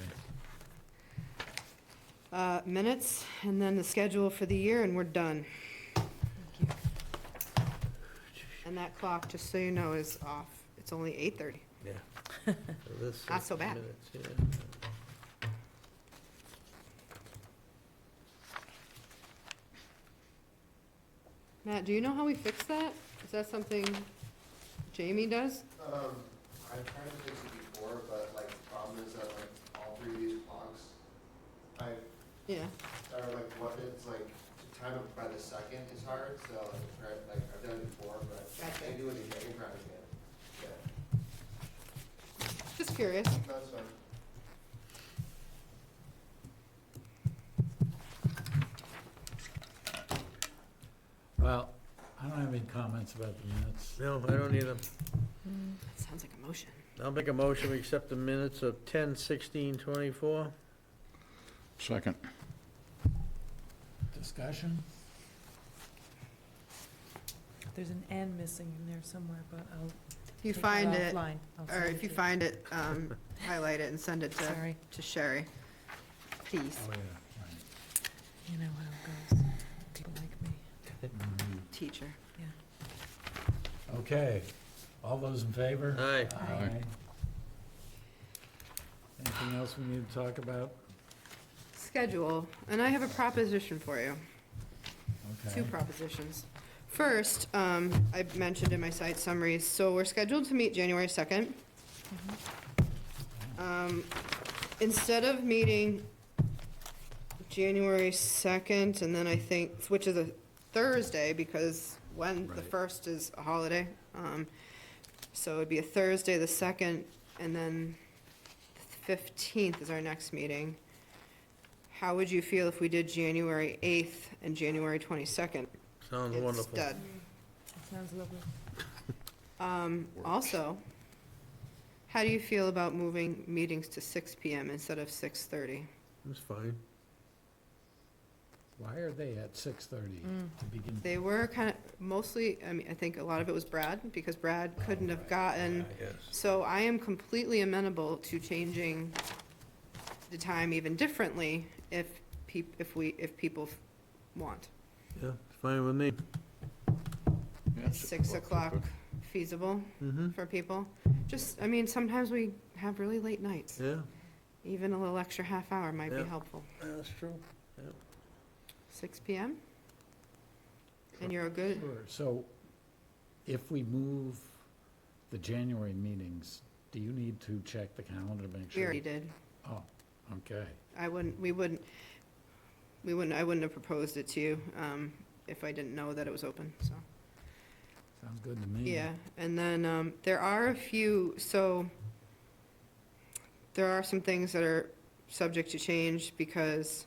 Minutes, and then the schedule for the year, and we're done. Thank you. And that clock, just so you know, is off. It's only 8:30. Yeah. So this Not is so bad. minutes, yeah. Matt, do you know how we fix that? Is that something Jamie does? I've tried to fix it before, but like the problem is that like all three of these clocks, Yeah. are like what it's like to time it by the second is hard, so like I've done it before, but I Gotcha. can't do it again, I can try it again. Yeah, Just curious. that's fine. Well, I don't have any comments about the minutes. No, I don't either. That sounds like a motion. I'll make a motion, we accept the minutes of 10/16/24. Second. Discussion? There's an N missing in there somewhere, but I'll If you take that find it, offline. I'll or send it if you to find it, highlight it and send it Sorry. to Sherry, please. Oh, yeah, right. You know how it goes. People like me. Teacher. Yeah. Okay, all those in favor? Aye. Aye. Anything else we need to talk about? Schedule, and I have a proposition for you. Two Okay. propositions. First, I mentioned in my site summaries, so we're scheduled to meet January 2nd. Instead of meeting January 2nd, and then I think, which is a Thursday, because when the Right. 1st is a holiday, so it'd be a Thursday, the 2nd, and then the 15th is our next meeting. How would you feel if we did January 8th and January 22nd? Sounds wonderful. Instead. That sounds lovely. Also, how do you feel about moving meetings to 6 PM instead of 6:30? That's fine. Why are they at 6:30 to begin? They were kind of, mostly, I mean, I think a lot of it was Brad, because Brad couldn't have gotten, Yes. so I am completely amenable to changing the time even differently if people want. Yeah, it's fine with me. Yeah, 6 o'clock feasible Mm-hmm. for people? Just, I mean, sometimes we have really late nights. Yeah, Even a little extra half hour might be Yeah. helpful. that's true. 6 PM? And you're good? Sure. So if we move the January meetings, do you need to check the calendar to make We sure? already did. Oh, okay. I wouldn't have proposed it to you, if I didn't know that it was open, so. Sounds good to me. Yeah, and then, there are a few, so there are some things that are subject to change because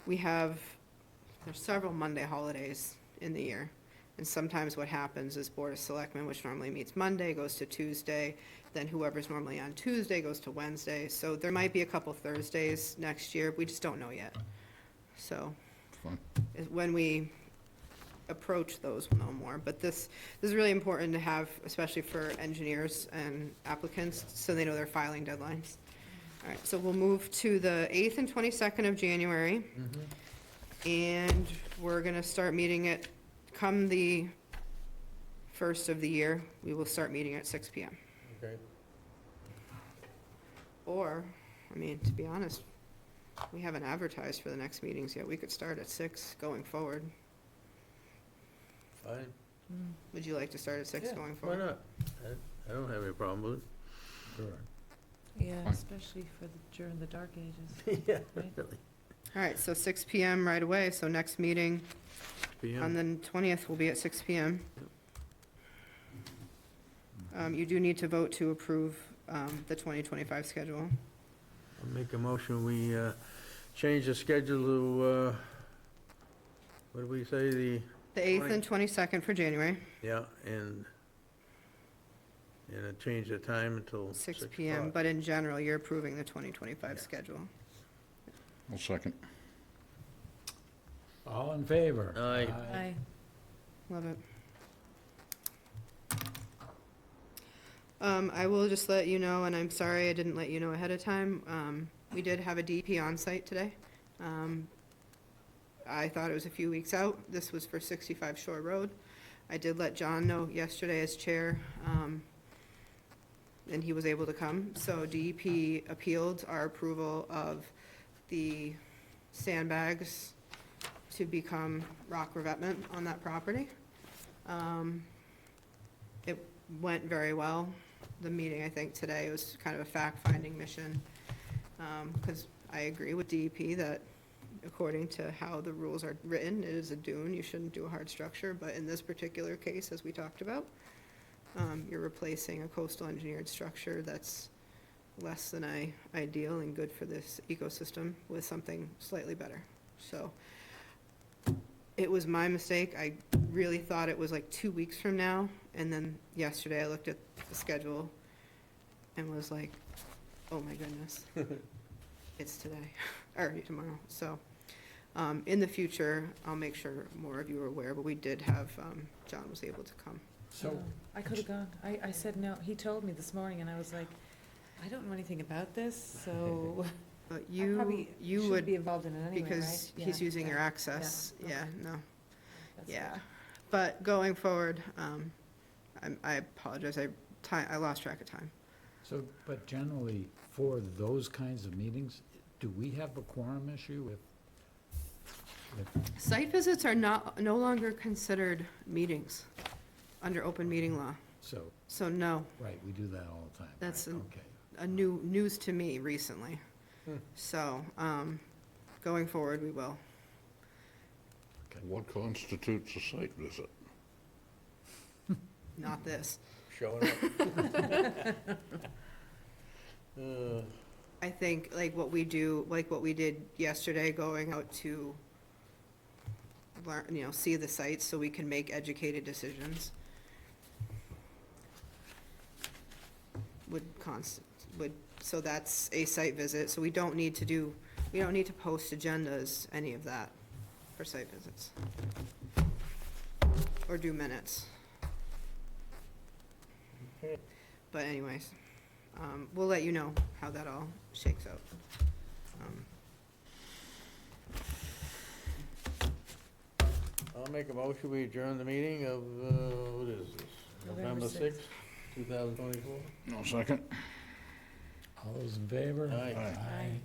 there's several Monday holidays in the year. And sometimes what happens is Board of Selectmen, which normally meets Monday, goes to Tuesday, then whoever's normally on Tuesday goes to Wednesday. So there might be a couple Thursdays next year, we just don't know yet. So Fine. when we approach those, we'll know more. But this is really important to have, especially for engineers and applicants, so they know their filing deadlines. All right, so we'll move to the 8th and 22nd of January. And we're gonna start meeting at, come the first of the year, we will start meeting at 6 PM. Okay. Or, I mean, to be honest, we haven't advertised for the next meetings yet. We could start at 6 going forward. Fine. Would you like to start at 6 Yeah, going why forward? not? I don't have any problem with Sure. Yeah, especially for during the dark ages. it. Yeah, Right. really. All right, so 6 PM right away, so next meeting on the 20th will be at 6 PM. You do need to vote to approve the 2025 schedule. I'll make a motion, we change the schedule to, what did we say, The 8th and 22nd for January, yeah, and change the time until 6 PM, but in general, you're approving the 2025 schedule. I'll second. All in favor? Aye. Aye. Love it. I will just let you know, and I'm sorry I didn't let you know ahead of time, we did have a DP on site today. I thought it was a few weeks out. This was for 65 Shore Road. I did let John know yesterday as chair, and he was able to come. So DEP appealed our approval of the sandbags to become rock revetment on that property. It went very well. The meeting, I think, today was kind of a fact-finding mission, because I agree with DEP that according to how the rules are written, it is a dune, you shouldn't do a hard structure, but in this particular case, as we talked about, you're replacing a coastal engineered structure that's less than ideal and good for this ecosystem with something slightly better. So it was my mistake. I really thought it was like 2 weeks from now, and then yesterday I looked at the schedule and was like, oh my goodness, it's today, or tomorrow. So in the future, I'll make sure more of you are aware, but we did have, John was able to come. So, I could have gone. I said no. He told me this morning, and I was like, I don't know anything about this, so But I probably you should would, be involved in it anyway, right? because he's Yeah, using your yeah, access, yeah, yeah, okay. no, That's yeah. good. But going forward, I apologize, I lost track of time. so, but generally, for those kinds of meetings, do we have a quorum issue with Site visits are no longer considered meetings under open meeting law, so, so no, right, we do that all the time. That's right, an- okay. a news to me recently. So, going forward, we will. What constitutes a site visit? Not this. Showing up. I think like what we do, like what we did yesterday, going out to learn, see the sites so we can make educated decisions. So that's a site visit, so we don't need to post agendas, any of that for site visits. Or do minutes. Okay. But anyways, we'll let you know how that all shakes out. I'll make a motion, we adjourn the meeting of, what is this? November November 6th. 6th, 2024? No second. All those in favor? Aye. Aye. Aye.